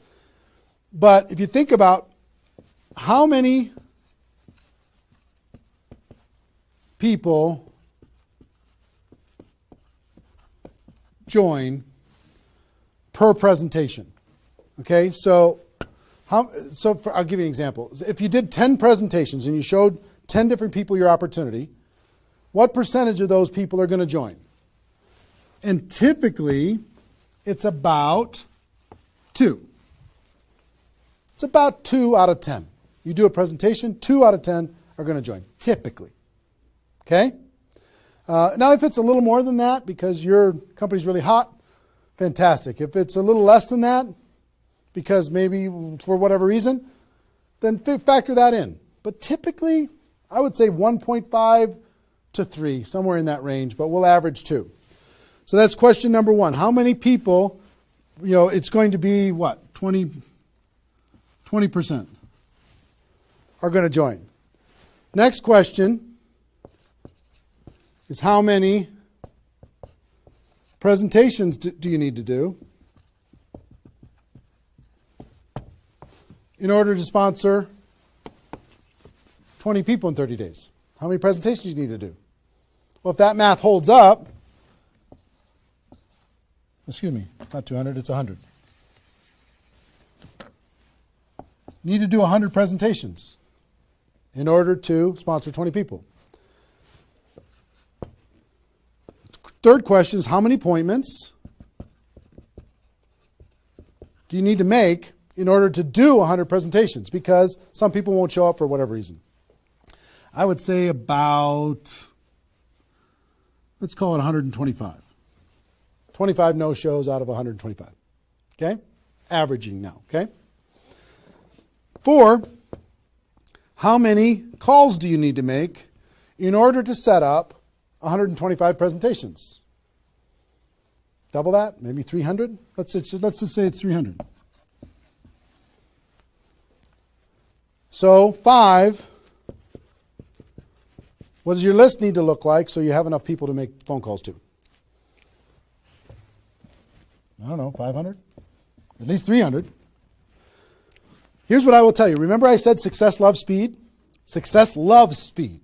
but if you think about how many people join per presentation. Okay, so I'll give you an example. If you did 10 presentations and you showed 10 different people your opportunity, what percentage of those people are going to join? And typically, it's about 2. It's about 2 out of 10. You do a presentation, 2 out of 10 are going to join, typically. Okay? Now, if it's a little more than that because your company's really hot, fantastic. If it's a little less than that, because maybe for whatever reason, then factor that in. But typically, I would say 1.5 to 3, somewhere in that range, but we'll average 2. So that's question number 1. How many people, it's going to be what? 20% are going to join. Next question is how many presentations do you need to do in order to sponsor 20 people in 30 days? How many presentations do you need to do? Well, if that math holds up, excuse me, not 200, it's 100. You need to do 100 presentations in order to sponsor 20 people. Third question is how many appointments do you need to make in order to do 100 presentations? Because some people won't show up for whatever reason. I would say about, let's call it 125. 25 no-shows out of 125. Okay? Averaging now. Okay? 4, how many calls do you need to make in order to set up 125 presentations? Double that? Maybe 300? Let's just say it's 300. So 5, what does your list need to look like so you have enough people to make phone calls to? I don't know, 500? At least 300. Here's what I will tell you. Remember I said success loves speed? Success loves speed.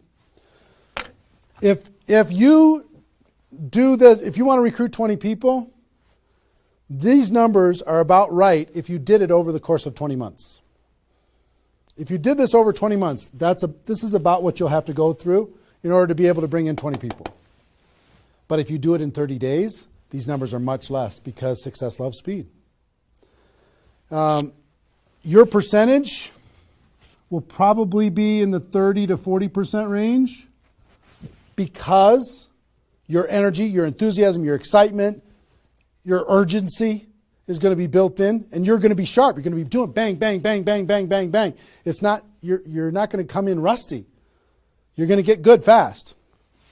If you want to recruit 20 people, these numbers are about right if you did it over the course of 20 months. If you did this over 20 months, this is about what you'll have to go through in order to be able to bring in 20 people. But if you do it in 30 days, these numbers are much less because success loves speed. Your percentage will probably be in the 30 to 40% range because your energy, your enthusiasm, your excitement, your urgency is going to be built in, and you're going to be sharp. You're going to be doing bang, bang, bang, bang, bang, bang, bang. You're not going to come in rusty. You're going to get good fast,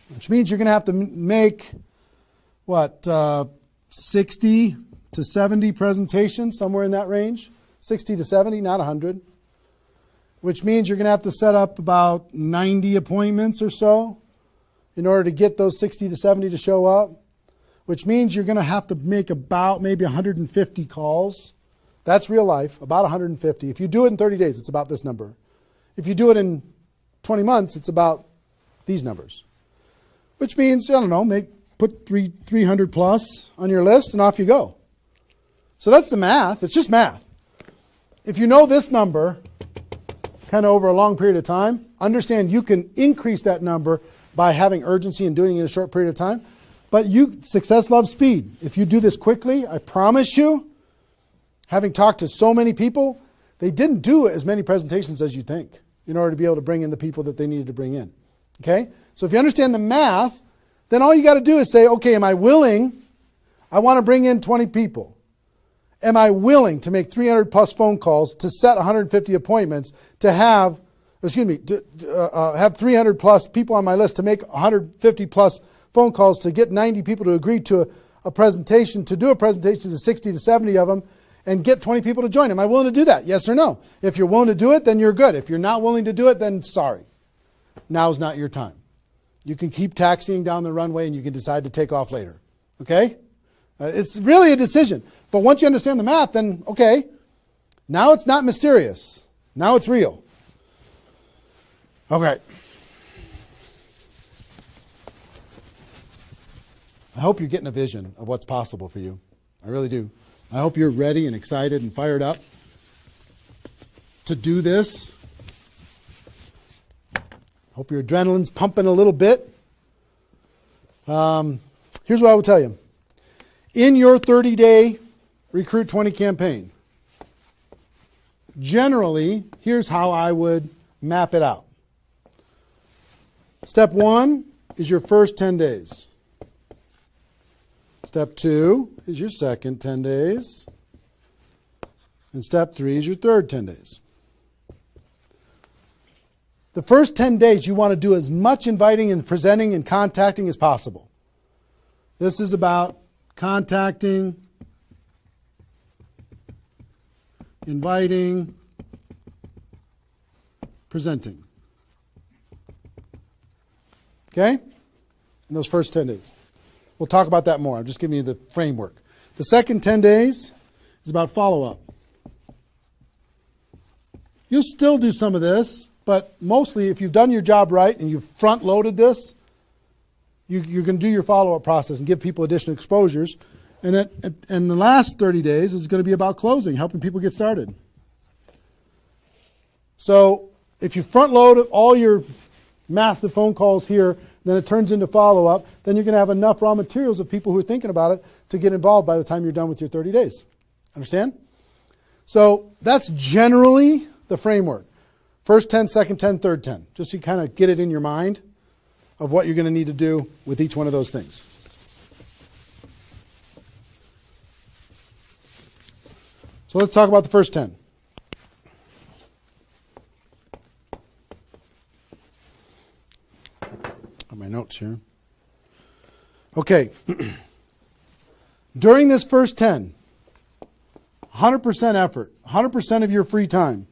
which means you're going to have to make, 60 to 70 presentations, somewhere in that range. 60 to 70, not 100. Which means you're going to have to set up about 90 appointments or so in order to get those 60 to 70 to show up. Which means you're going to have to make about maybe 150 calls. That's real life, about 150. If you do it in 30 days, it's about this number. If you do it in 20 months, it's about these numbers. Which means, put 300 plus on your list and off you go. So that's the math. It's just math. If you know this number kind of over a long period of time, understand you can increase that number by having urgency and doing it in a short period of time. But success loves speed. If you do this quickly, I promise you, having talked to so many people, they didn't do as many presentations as you think in order to be able to bring in the people that they needed to bring in. Okay? So if you understand the math, then all you got to do is say, okay, am I willing? I want to bring in 20 people. Am I willing to make 300 plus phone calls to set 150 appointments to have 300 plus people on my list to make 150 plus phone calls to get 90 people to agree to a presentation, to do a presentation to 60 to 70 of them and get 20 people to join? Am I willing to do that? Yes or no? If you're willing to do it, then you're good. If you're not willing to do it, then sorry. now's not your time. You can keep taxiing down the runway and you can decide to take off later. Okay? It's really a decision. But once you understand the math, then okay, now it's not mysterious. Now it's real. Okay. I hope you're getting a vision of what's possible for you. I really do. I hope you're ready and excited and fired up to do this. Hope your adrenaline's pumping a little bit. Here's what I will tell you. In your 30-day Recruit 20 campaign, generally, here's how I would map it out. Step 1 is your first 10 days. Step 2 is your second 10 days. And step 3 is your third 10 days. The first 10 days, you want to do as much inviting and presenting and contacting as possible. This is about contacting, inviting, presenting. Okay? In those first 10 days. We'll talk about that more. I'm just giving you the framework. The second 10 days is about follow-up. You'll still do some of this, but mostly if you've done your job right and you've front-loaded this, you're going to do your follow-up process and give people additional exposures. And the last 30 days is going to be about closing, helping people get started. So if you front-load all your massive phone calls here, then it turns into follow-up, then you're going to have enough raw materials of people who are thinking about it to get involved by the time you're done with your 30 days. Understand? So that's generally the framework. First 10, second 10, third 10. Just so you kind of get it in your mind of what you're going to need to do with each one of those things. So let's talk about the first 10. My notes here. Okay. During this first 10, 100% effort, 100% of your free time.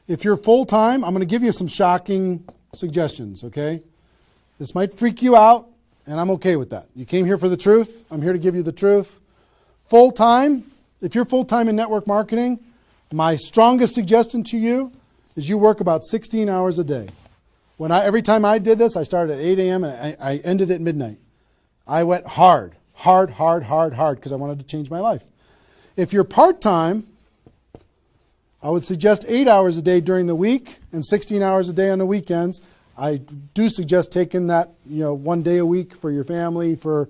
If you're full-time, I'm going to give you some shocking suggestions, okay? This might freak you out, and I'm okay with that. You came here for the truth. I'm here to give you the truth. Full-time, if you're full-time in network marketing, my strongest suggestion to you is you work about 16 hours a day. Every time I did this, I started at 8 a.m. and I ended at midnight. I went hard because I wanted to change my life. If you're part-time, I would suggest 8 hours a day during the week and 16 hours a day on the weekends. I do suggest taking that, 1 day a week for your family, for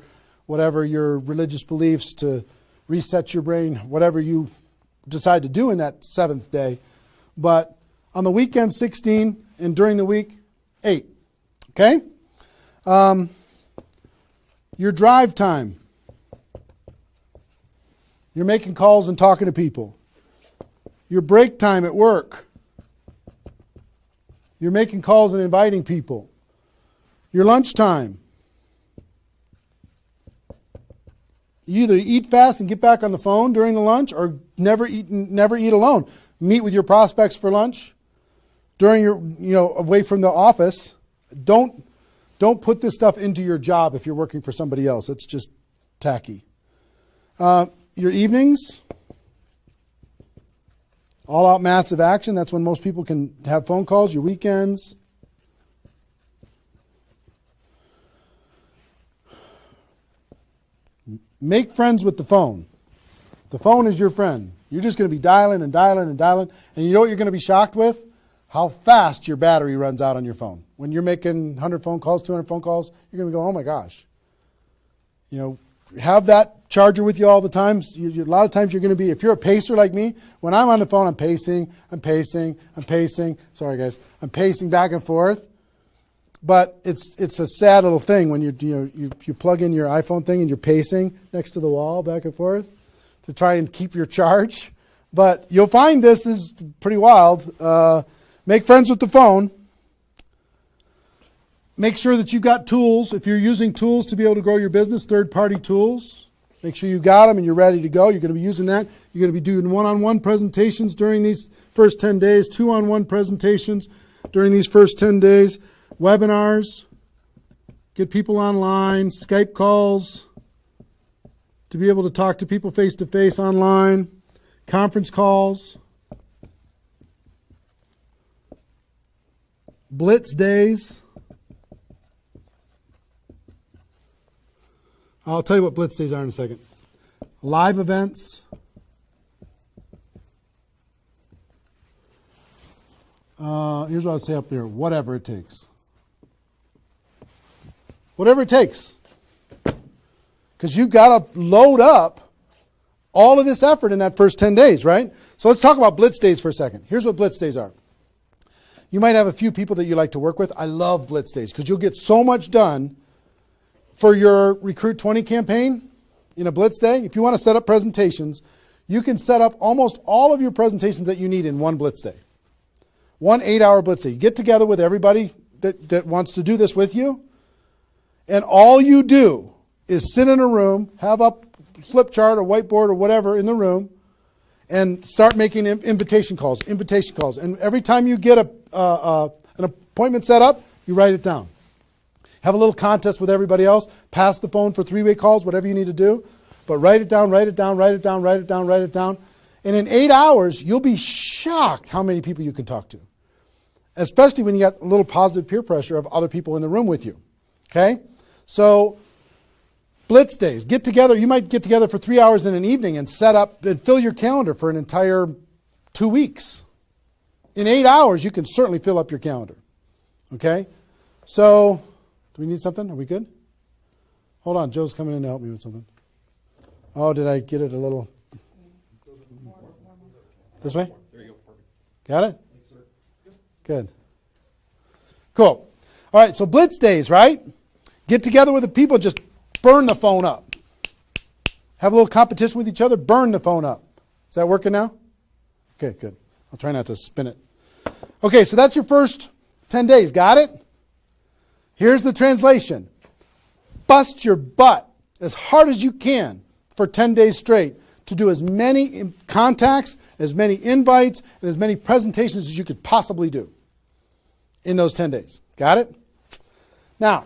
whatever your religious beliefs, to reset your brain, whatever you decide to do in that 7th day. But on the weekend, 16, and during the week, 8. Okay? Your drive time. You're making calls and talking to people. Your break time at work. You're making calls and inviting people. Your lunch time. You either eat fast and get back on the phone during the lunch, or never eat alone. Meet with your prospects for lunch. During your, away from the office. Don't put this stuff into your job if you're working for somebody else. It's just tacky. Your evenings, all out massive action. That's when most people can have phone calls. Your weekends. Make friends with the phone. The phone is your friend. You're just going to be dialing and dialing and dialing. And you know what you're going to be shocked with? How fast your battery runs out on your phone. When you're making 100 phone calls, 200 phone calls, you're going to go, oh my gosh. Have that charger with you all the time. A lot of times you're going to be, if you're a pacer like me, when I'm on the phone, I'm pacing. Sorry guys. I'm pacing back and forth. But it's a sad little thing when you plug in your iPhone thing and you're pacing next to the wall back and forth to try and keep your charge. But you'll find this is pretty wild. Make friends with the phone. Make sure that you've got tools. If you're using tools to be able to grow your business, third-party tools, make sure you got them and you're ready to go. You're going to be using that. You're going to be doing one-on-one presentations during these first 10 days, two-on-one presentations during these first 10 days. webinars, get people online, Skype calls, to be able to talk to people face-to-face online, conference calls, blitz days. I'll tell you what blitz days are in a second. Live events. Here's what I'll say up here. Whatever it takes. Whatever it takes. Because you've got to load up all of this effort in that first 10 days, right? So let's talk about blitz days for a second. Here's what blitz days are. You might have a few people that you like to work with. I love blitz days because you'll get so much done for your Recruit 20 campaign in a blitz day. If you want to set up presentations, you can set up almost all of your presentations that you need in one blitz day. 1 8-hour blitz day. You get together with everybody that wants to do this with you, and all you do is sit in a room, have a flip chart or whiteboard or whatever in the room, and start making invitation calls. And every time you get an appointment set up, you write it down. Have a little contest with everybody else. Pass the phone for 3-way calls, whatever you need to do. But write it down, write it down, write it down, write it down, write it down. And in 8 hours, you'll be shocked how many people you can talk to. Especially when you got a little positive peer pressure of other people in the room with you. Okay? So, blitz days. Get together. You might get together for 3 hours in an evening and set up and fill your calendar for an entire 2 weeks. In 8 hours, you can certainly fill up your calendar. Okay? So, do we need something? Are we good? Hold on. Joe's coming in to help me with something. Oh, did I get it a little? This way? There you go. Perfect. Got it? Good. Cool. All right, so blitz days, right? Get together with the people, just burn the phone up. Have a little competition with each other, burn the phone up. Is that working now? Okay, good. I'll try not to spin it. Okay, so that's your first 10 days. Got it? Here's the translation. Bust your butt as hard as you can for 10 days straight to do as many contacts, as many invites, and as many presentations as you could possibly do in those 10 days. Got it? Now,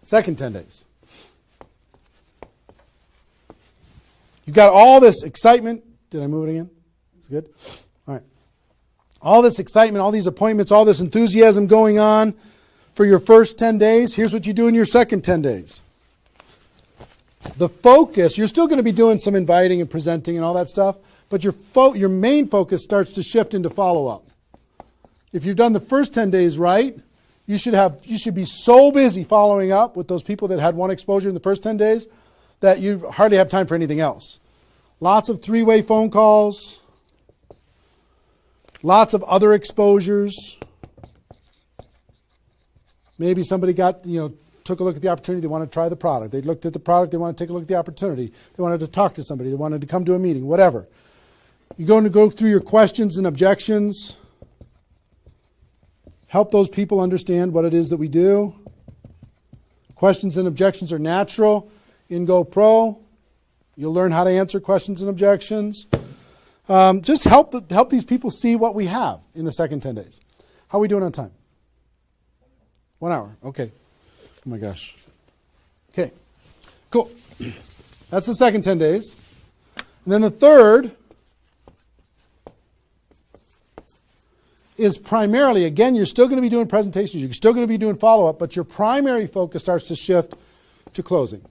second 10 days. You've got all this excitement. Did I move it again? It's good? All right. All this excitement, all these appointments, all this enthusiasm going on for your first 10 days. Here's what you do in your second 10 days. The focus, you're still going to be doing some inviting and presenting and all that stuff, but your main focus starts to shift into follow-up. If you've done the first 10 days right, you should be so busy following up with those people that had one exposure in the first 10 days that you hardly have time for anything else. Lots of 3-way phone calls, lots of other exposures. Maybe somebody took a look at the opportunity, they want to try the product. They looked at the product, they want to take a look at the opportunity. They wanted to talk to somebody, they wanted to come to a meeting, whatever. You're going to go through your questions and objections. Help those people understand what it is that we do. Questions and objections are natural in GoPro. You'll learn how to answer questions and objections. Just help these people see what we have in the second 10 days. How are we doing on time? 1 hour. Okay. Oh my gosh. Okay. Cool. That's the second 10 days. And then the third is primarily, again, you're still going to be doing presentations, you're still going to be doing follow-up, but your primary focus starts to shift to closing.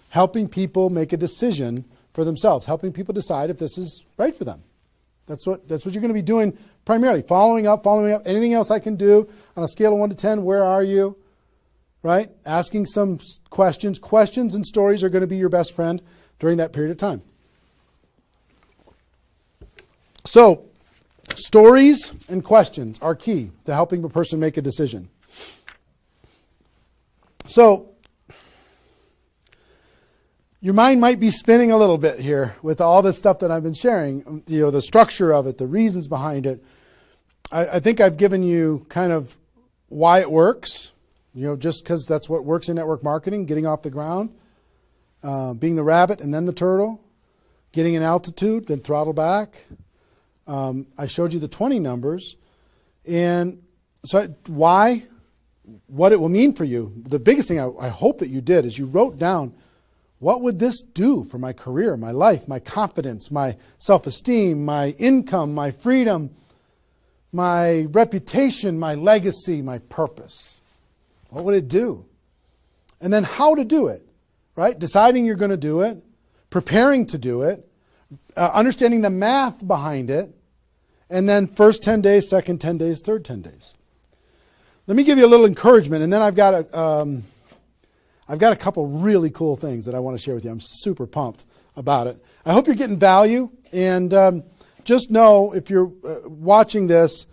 Helping people make a decision for themselves, helping people decide if this is right for them. That's what you're going to be doing primarily, following up, anything else I can do on a scale of 1 to 10, where are you? Right? Asking some questions. Questions and stories are going to be your best friend during that period of time. So, stories and questions are key to helping a person make a decision. So, your mind might be spinning a little bit here with all this stuff that I've been sharing, the structure of it, the reasons behind it. I think I've given you kind of why it works, just because that's what works in network marketing, getting off the ground. being the rabbit and then the turtle, getting an altitude, then throttle back. I showed you the 20 numbers. And so why? What it will mean for you. The biggest thing I hope that you did is you wrote down, what would this do for my career, my life, my confidence, my self-esteem, my income, my freedom, my reputation, my legacy, my purpose? What would it do? And then how to do it, right? Deciding you're going to do it, preparing to do it, understanding the math behind it, and then first 10 days, second 10 days, third 10 days. Let me give you a little encouragement, and then I've got a couple really cool things that I want to share with you. I'm super pumped about it. I hope you're getting value, and just know if you're watching this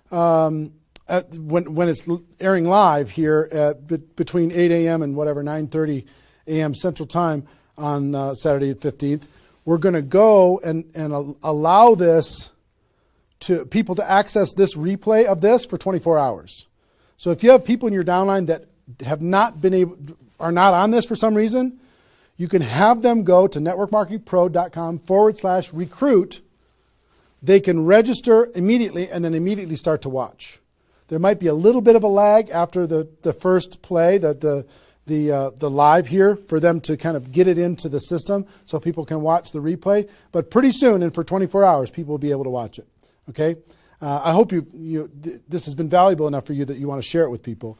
when it's airing live here at between 8 a.m. and whatever 9:30 a.m. Central Time on Saturday the 15th, we're going to go and allow this to people to access this replay of this for 24 hours. So if you have people in your downline that have not been able, are not on this for some reason, you can have them go to networkmarketingpro.com/recruit. They can register immediately and then immediately start to watch. There might be a little bit of a lag after the first play, the live here, for them to kind of get it into the system so people can watch the replay. But pretty soon, and for 24 hours, people will be able to watch it. Okay? I hope this has been valuable enough for you that you want to share it with people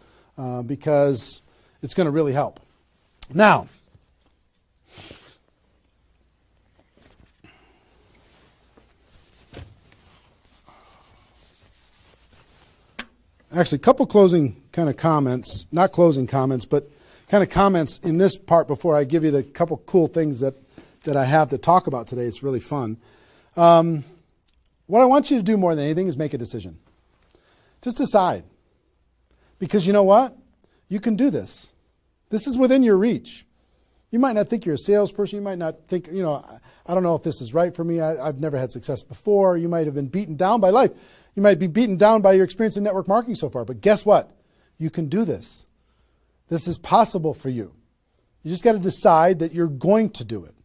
because it's going to really help. Now, actually, a couple closing kind of comments, not closing comments, but kind of comments in this part before I give you the couple cool things that I have to talk about today. It's really fun. What I want you to do more than anything is make a decision. Just decide. Because you know what? You can do this. This is within your reach. You might not think you're a salesperson. You might not think, I don't know if this is right for me. I've never had success before. You might have been beaten down by life. You might be beaten down by your experience in network marketing so far. But guess what? You can do this. This is possible for you. You just got to decide that you're going to do it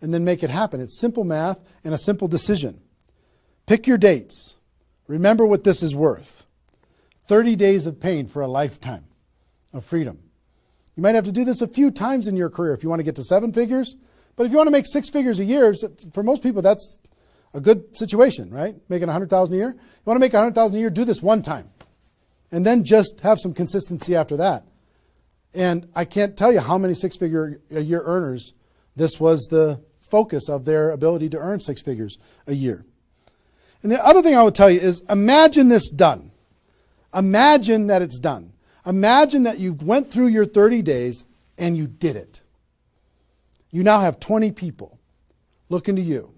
and then make it happen. It's simple math and a simple decision. Pick your dates. Remember what this is worth. 30 days of pain for a lifetime of freedom. You might have to do this a few times in your career if you want to get to 7 figures. But if you want to make 6 figures a year, for most people, that's a good situation, right? Making $100,000 a year. You want to make $100,000 a year, do this one time. And then just have some consistency after that. And I can't tell you how many 6-figure a year earners this was the focus of their ability to earn 6 figures a year. And the other thing I would tell you is imagine this done. Imagine that it's done. Imagine that you went through your 30 days and you did it. You now have 20 people looking to you.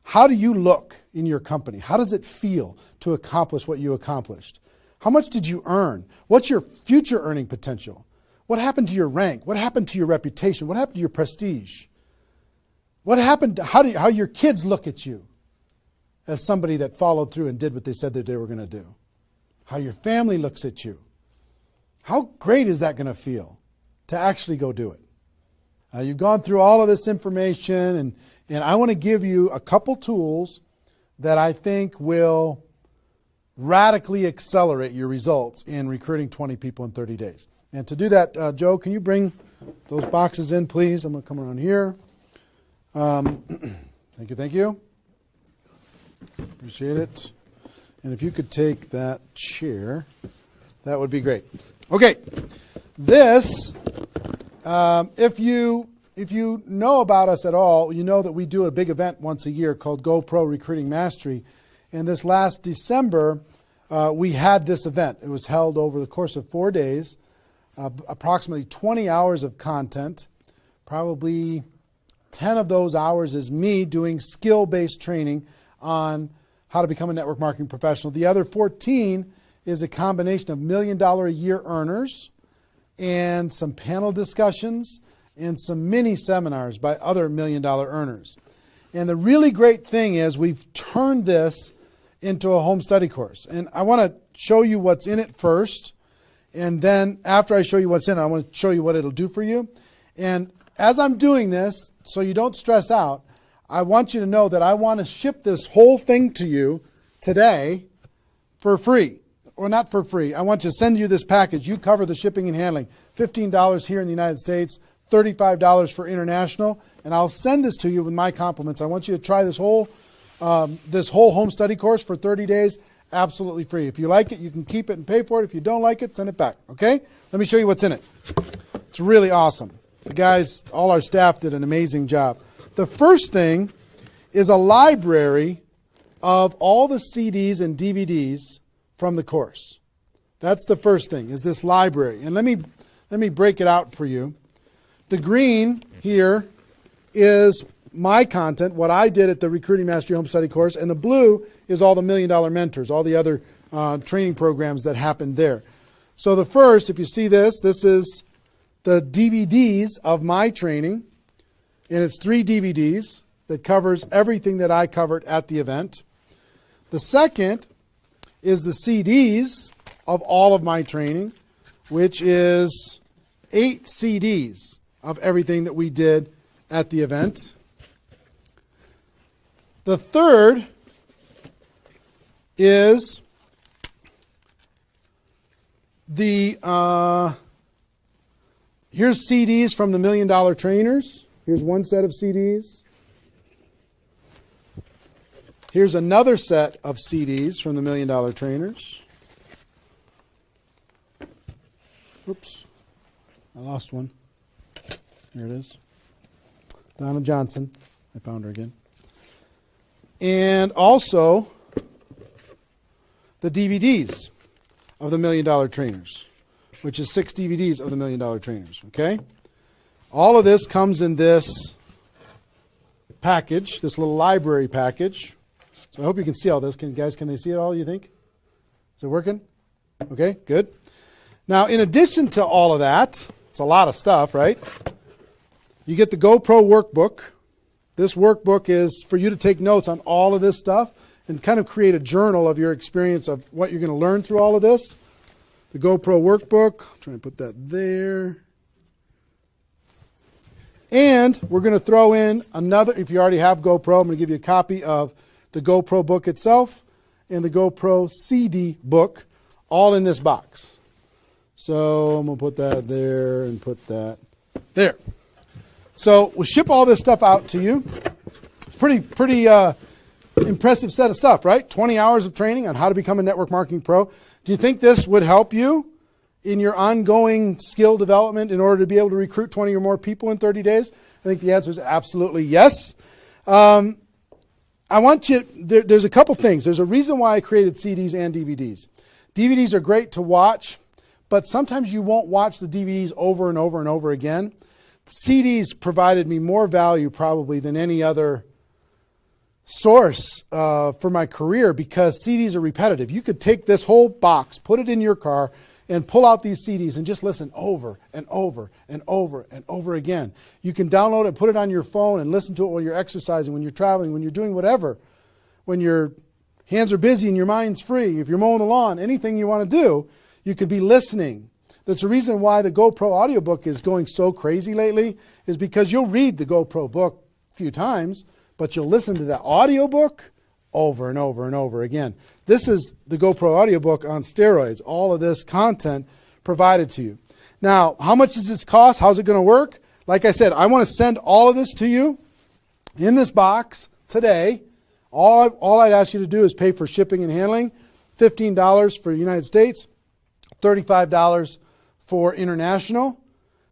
How do you look in your company? How does it feel to accomplish what you accomplished? How much did you earn? What's your future earning potential? What happened to your rank? What happened to your reputation? What happened to your prestige? What happened to how your kids look at you as somebody that followed through and did what they said that they were going to do? How your family looks at you? How great is that going to feel to actually go do it? You've gone through all of this information, and I want to give you a couple tools that I think will radically accelerate your results in recruiting 20 people in 30 days. And to do that, Joe, can you bring those boxes in, please? I'm going to come around here. Thank you. Appreciate it. And if you could take that chair, that would be great. Okay, this, if you know about us at all, you know that we do a big event once a year called GoPro Recruiting Mastery. And this last December, we had this event. It was held over the course of 4 days, approximately 20 hours of content. Probably 10 of those hours is me doing skill-based training on how to become a network marketing professional. The other 14 is a combination of $1 million a year earners and some panel discussions and some mini seminars by other $1 million earners. And the really great thing is we've turned this into a home study course. And I want to show you what's in it first. And then after I show you what's in it, I want to show you what it'll do for you. And as I'm doing this, so you don't stress out, I want you to know that I want to ship this whole thing to you today for free. Or not for free. I want to send you this package. You cover the shipping and handling. $15 here in the United States, $35 for international, and I'll send this to you with my compliments. I want you to try this whole home study course for 30 days, absolutely free. If you like it, you can keep it and pay for it. If you don't like it, send it back, okay? Let me show you what's in it. It's really awesome. The guys, all our staff did an amazing job. The first thing is a library of all the CDs and DVDs from the course. That's the first thing, is this library. And let me break it out for you. The green here is my content, what I did at the Recruiting Mastery Home Study course, and the blue is all the $1 Million Mentors, all the other training programs that happened there. So the first, if you see this is the DVDs of my training, and it's 3 DVDs that covers everything that I covered at the event. The second is the CDs of all of my training, which is 8 CDs of everything that we did at the event. The third is the, here's CDs from the $1 Million Trainers. Here's one set of CDs. Here's another set of CDs from the $1 Million Trainers. Oops, I lost one. Here it is. Donna Johnson. I found her again. And also the DVDs of the $1 Million Trainers, which is 6 DVDs of the $1 Million Trainers, okay? All of this comes in this package, this little library package. So I hope you can see all this. Can they see it all, you think? Is it working? Okay, good. Now, in addition to all of that, it's a lot of stuff, right? You get the GoPro workbook. This workbook is for you to take notes on all of this stuff and kind of create a journal of your experience of what you're going to learn through all of this. The GoPro workbook. I'll try and put that there. And we're going to throw in another, if you already have GoPro, I'm going to give you a copy of the GoPro book itself and the GoPro CD book all in this box. So I'm going to put that there and put that there. So we'll ship all this stuff out to you. Pretty impressive set of stuff, right? 20 hours of training on how to become a network marketing pro. Do you think this would help you in your ongoing skill development in order to be able to recruit 20 or more people in 30 days? I think the answer is absolutely yes. I want you, there's a couple things. There's a reason why I created CDs and DVDs. DVDs are great to watch, but sometimes you won't watch the DVDs over and over and over again. CDs provided me more value probably than any other source for my career because CDs are repetitive. You could take this whole box, put it in your car, and pull out these CDs and just listen over and over and over and over again. You can download it, put it on your phone, and listen to it while you're exercising, when you're traveling, when you're doing whatever. When your hands are busy and your mind's free, if you're mowing the lawn, anything you want to do, you could be listening. That's the reason why the GoPro audiobook is going so crazy lately, is because you'll read the GoPro book a few times, but you'll listen to the audiobook over and over and over again. This is the GoPro audiobook on steroids. All of this content provided to you. Now, how much does this cost? How's it going to work? Like I said, I want to send all of this to you in this box today. All I'd ask you to do is pay for shipping and handling, $15 for the United States, $35 for international.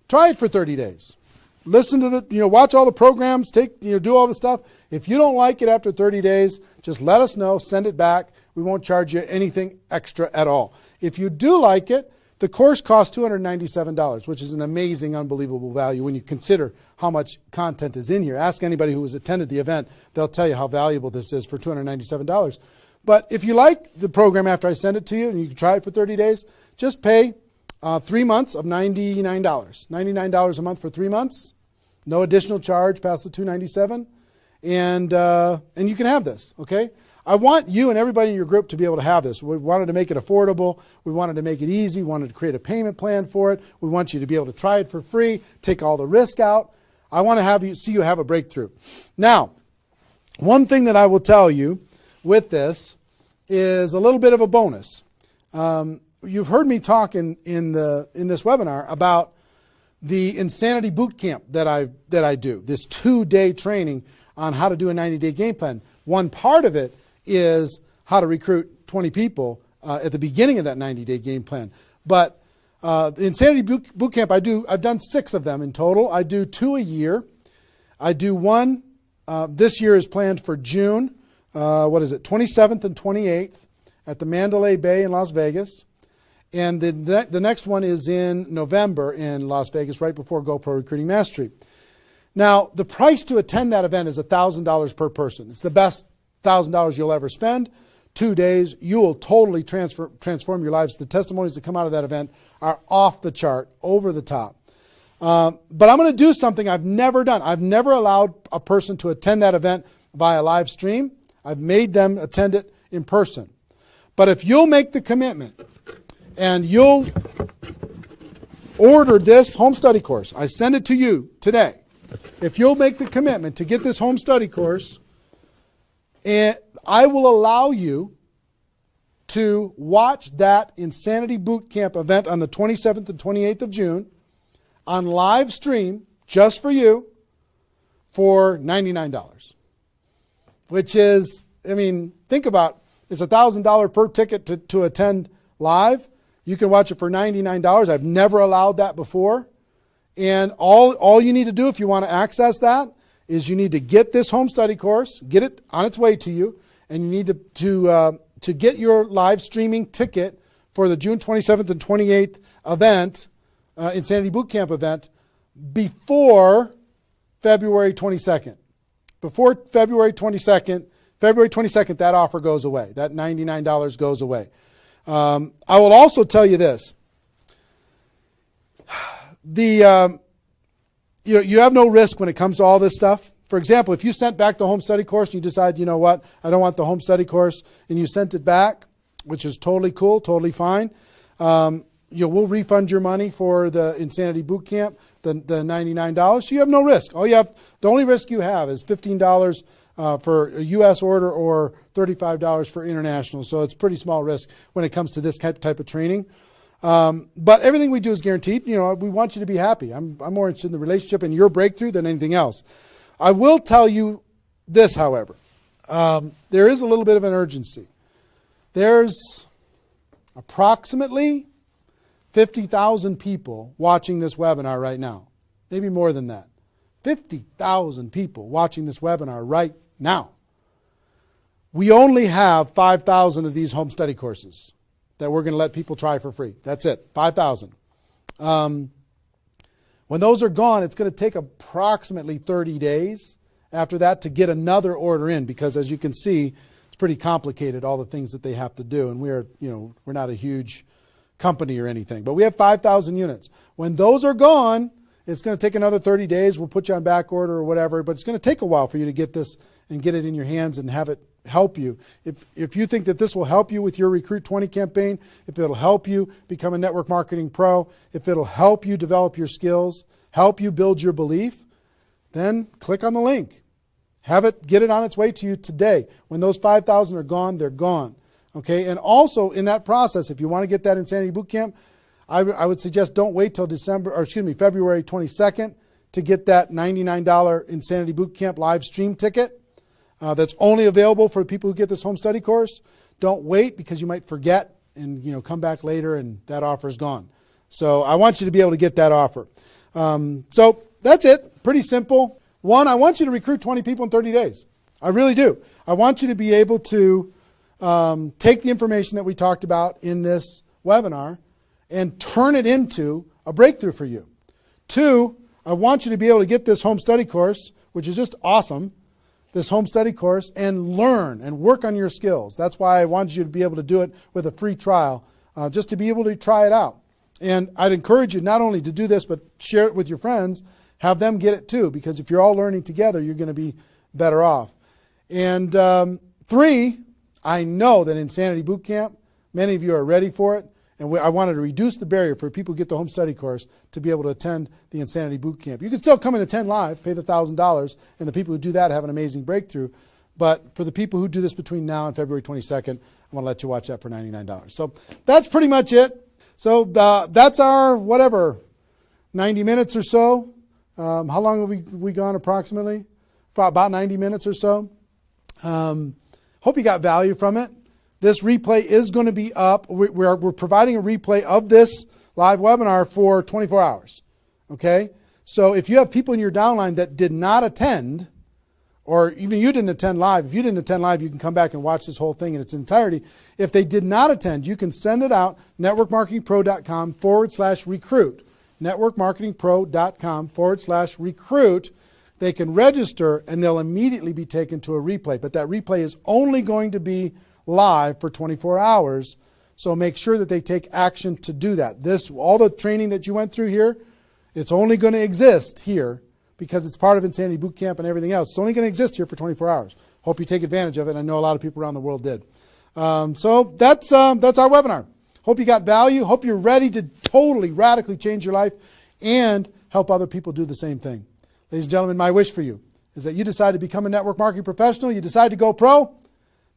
Try it for 30 days. Listen to watch all the programs, do all the stuff. If you don't like it after 30 days, just let us know, send it back. We won't charge you anything extra at all. If you do like it, the course costs $297, which is an amazing, unbelievable value when you consider how much content is in here. Ask anybody who has attended the event. They'll tell you how valuable this is for $297. But if you like the program after I send it to you and you can try it for 30 days, just pay 3 months of $99. $99 a month for 3 months. No additional charge past the $297. And you can have this, okay? I want you and everybody in your group to be able to have this. We wanted to make it affordable. We wanted to make it easy. We wanted to create a payment plan for it. We want you to be able to try it for free, take all the risk out. I want to see you have a breakthrough. Now, one thing that I will tell you with this is a little bit of a bonus. You've heard me talk in this webinar about the Insanity Boot Camp that I do, this 2-day training on how to do a 90-day game plan. One part of it is how to recruit 20 people at the beginning of that 90-day game plan. But the Insanity Boot Camp, I've done 6 of them in total. I do 2 a year. I do one, this year is planned for June, 27th and 28th at the Mandalay Bay in Las Vegas. And the next one is in November in Las Vegas, right before GoPro Recruiting Mastery. Now, the price to attend that event is $1,000 per person. It's the best $1,000 you'll ever spend. 2 days, you will totally transform your lives. The testimonies that come out of that event are off the chart, over the top. But I'm going to do something I've never done. I've never allowed a person to attend that event via live stream. I've made them attend it in person. But if you'll make the commitment and you'll order this home study course, I send it to you today. If you'll make the commitment to get this home study course, and I will allow you to watch that Insanity Boot Camp event on the 27th and 28th of June on live stream just for you for $99. Which is, I mean, think about, it's $1,000 per ticket to attend live. You can watch it for $99. I've never allowed that before. And all you need to do if you want to access that is you need to get this home study course, get it on its way to you, and you need to get your live streaming ticket for the June 27th and 28th event, Insanity Boot Camp event, before February 22nd. Before February 22nd, that offer goes away. That $99 goes away. I will also tell you this. You have no risk when it comes to all this stuff. For example, if you sent back the home study course and you decide, you know what, I don't want the home study course, and you sent it back, which is totally cool, totally fine. We'll refund your money for the Insanity Boot Camp, the $99. So you have no risk. The only risk you have is $15 for a U.S. order or $35 for international. So it's pretty small risk when it comes to this type of training. But everything we do is guaranteed. We want you to be happy. I'm more interested in the relationship and your breakthrough than anything else. I will tell you this, however. There is a little bit of an urgency. There's approximately 50,000 people watching this webinar right now. Maybe more than that. 50,000 people watching this webinar right now. We only have 5,000 of these home study courses that we're going to let people try for free. That's it, 5,000. When those are gone, it's going to take approximately 30 days after that to get another order in, because as you can see, it's pretty complicated, all the things that they have to do. And we're not a huge company or anything, but we have 5,000 units. When those are gone, it's going to take another 30 days. We'll put you on back order or whatever, but it's going to take a while for you to get this and get it in your hands and have it help you. If you think that this will help you with your Recruit 20 campaign, if it'll help you become a network marketing pro, if it'll help you develop your skills, help you build your belief, then click on the link. Get it on its way to you today. When those 5,000 are gone, they're gone. Okay, and also in that process, if you want to get that Insanity Boot Camp, I would suggest don't wait till February 22nd to get that $99 Insanity Boot Camp live stream ticket. That's only available for people who get this home study course. Don't wait, because you might forget and come back later and that offer's gone. So I want you to be able to get that offer. So that's it. Pretty simple. One, I want you to recruit 20 people in 30 days. I really do. I want you to be able to take the information that we talked about in this webinar and turn it into a breakthrough for you. Two, I want you to be able to get this home study course, which is just awesome, this home study course, and learn and work on your skills. That's why I wanted you to be able to do it with a free trial, just to be able to try it out. And I'd encourage you not only to do this, but share it with your friends, have them get it too, because if you're all learning together, you're going to be better off. And three, I know that Insanity Boot Camp, many of you are ready for it, And I wanted to reduce the barrier for people who get the home study course to be able to attend the Insanity Boot Camp. You can still come and attend live, pay the $1,000, and the people who do that have an amazing breakthrough. But for the people who do this between now and February 22nd, I want to let you watch that for $99. So that's pretty much it. So that's our, 90 minutes or so. How long have we gone approximately? About 90 minutes or so. Hope you got value from it. This replay is going to be up. We're providing a replay of this live webinar for 24 hours. Okay? So if you have people in your downline that did not attend, or even you didn't attend live, if you didn't attend live, you can come back and watch this whole thing in its entirety. If they did not attend, you can send it out, networkmarketingpro.com/recruit. networkmarketingpro.com/recruit. They can register and they'll immediately be taken to a replay. But that replay is only going to be live for 24 hours. So make sure that they take action to do that. All the training that you went through here, it's only going to exist here because it's part of Insanity Boot Camp and everything else. It's only going to exist here for 24 hours. Hope you take advantage of it. I know a lot of people around the world did. So that's our webinar. Hope you got value. Hope you're ready to totally, radically change your life and help other people do the same thing. Ladies and gentlemen, my wish for you is that you decide to become a network marketing professional. You decide to go pro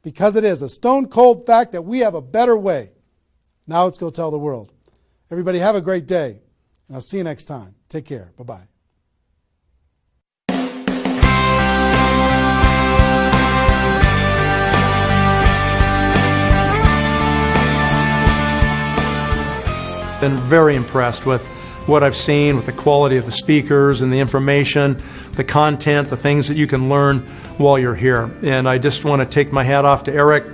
because it is a stone cold fact that we have a better way. Now let's go tell the world. Everybody have a great day, and I'll see you next time. Take care. Bye-bye. Been very impressed with what I've seen, with the quality of the speakers and the information, the content, the things that you can learn while you're here. And I just want to take my hat off to Eric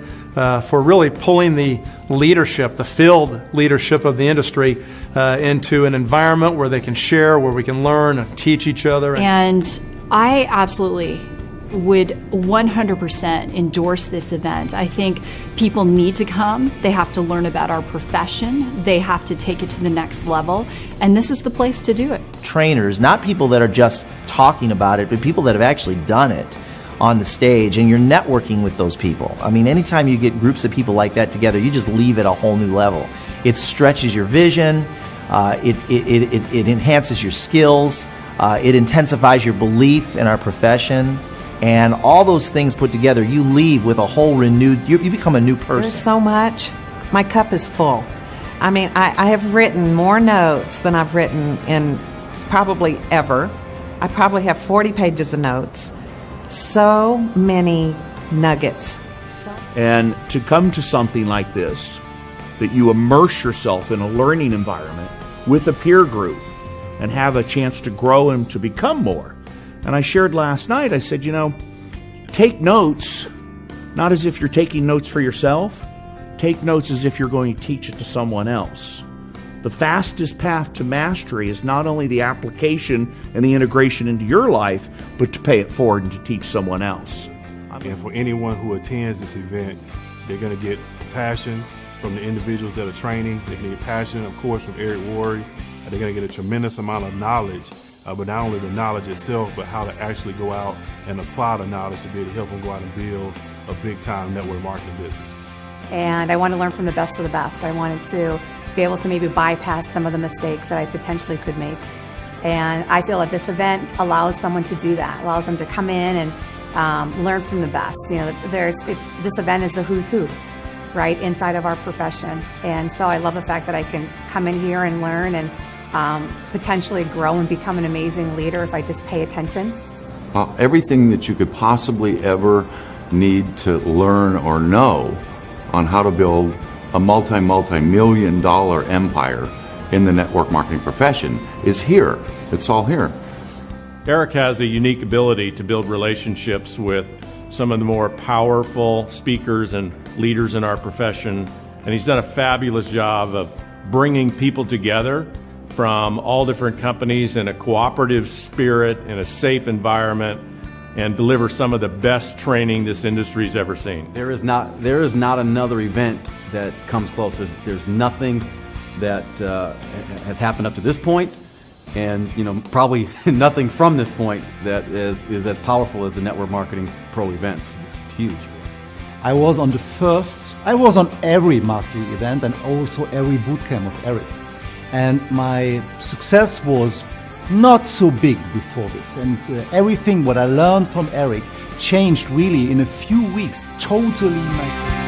for really pulling the leadership, the field leadership of the industry into an environment where they can share, where we can learn and teach each other. And I absolutely would 100% endorse this event. I think people need to come. They have to learn about our profession. They have to take it to the next level. And this is the place to do it. Trainers, not people that are just talking about it, but people that have actually done it on the stage, and you're networking with those people. I mean, anytime you get groups of people like that together, you just leave at a whole new level. It stretches your vision, it enhances your skills, it intensifies your belief in our profession. And all those things put together, you leave with a whole renewed, you become a new person. There's so much. My cup is full. I mean, I have written more notes than I've written in probably ever. I probably have 40 pages of notes. So many nuggets. And to come to something like this, that you immerse yourself in a learning environment with a peer group and have a chance to grow and to become more. And I shared last night, I said, take notes, not as if you're taking notes for yourself. Take notes as if you're going to teach it to someone else. The fastest path to mastery is not only the application and the integration into your life, but to pay it forward and to teach someone else. And for anyone who attends this event, they're going to get passion from the individuals that are training. They're going to get passion, of course, from Eric Worre. They're going to get a tremendous amount of knowledge. But not only the knowledge itself, but how to actually go out and apply the knowledge to be able to help them go out and build a big-time network marketing business. And I want to learn from the best of the best. I wanted to be able to maybe bypass some of the mistakes that I potentially could make. And I feel that this event allows someone to do that, allows them to come in and learn from the best. This event is the who's who, right, inside of our profession. And so I love the fact that I can come in here and learn and potentially grow and become an amazing leader if I just pay attention. Everything that you could possibly ever need to learn or know on how to build a multi-million dollar empire in the network marketing profession is here. It's all here. Eric has a unique ability to build relationships with some of the more powerful speakers and leaders in our profession, and he's done a fabulous job of bringing people together from all different companies in a cooperative spirit, in a safe environment, and deliver some of the best training this industry's ever seen. There is not another event that comes close. There's nothing that has happened up to this point, and probably nothing from this point that is as powerful as the Network Marketing Pro events. It's huge. I was on every mastery event and also every bootcamp of Eric. And my success was not so big before this. And everything what I learned from Eric changed really in a few weeks, totally my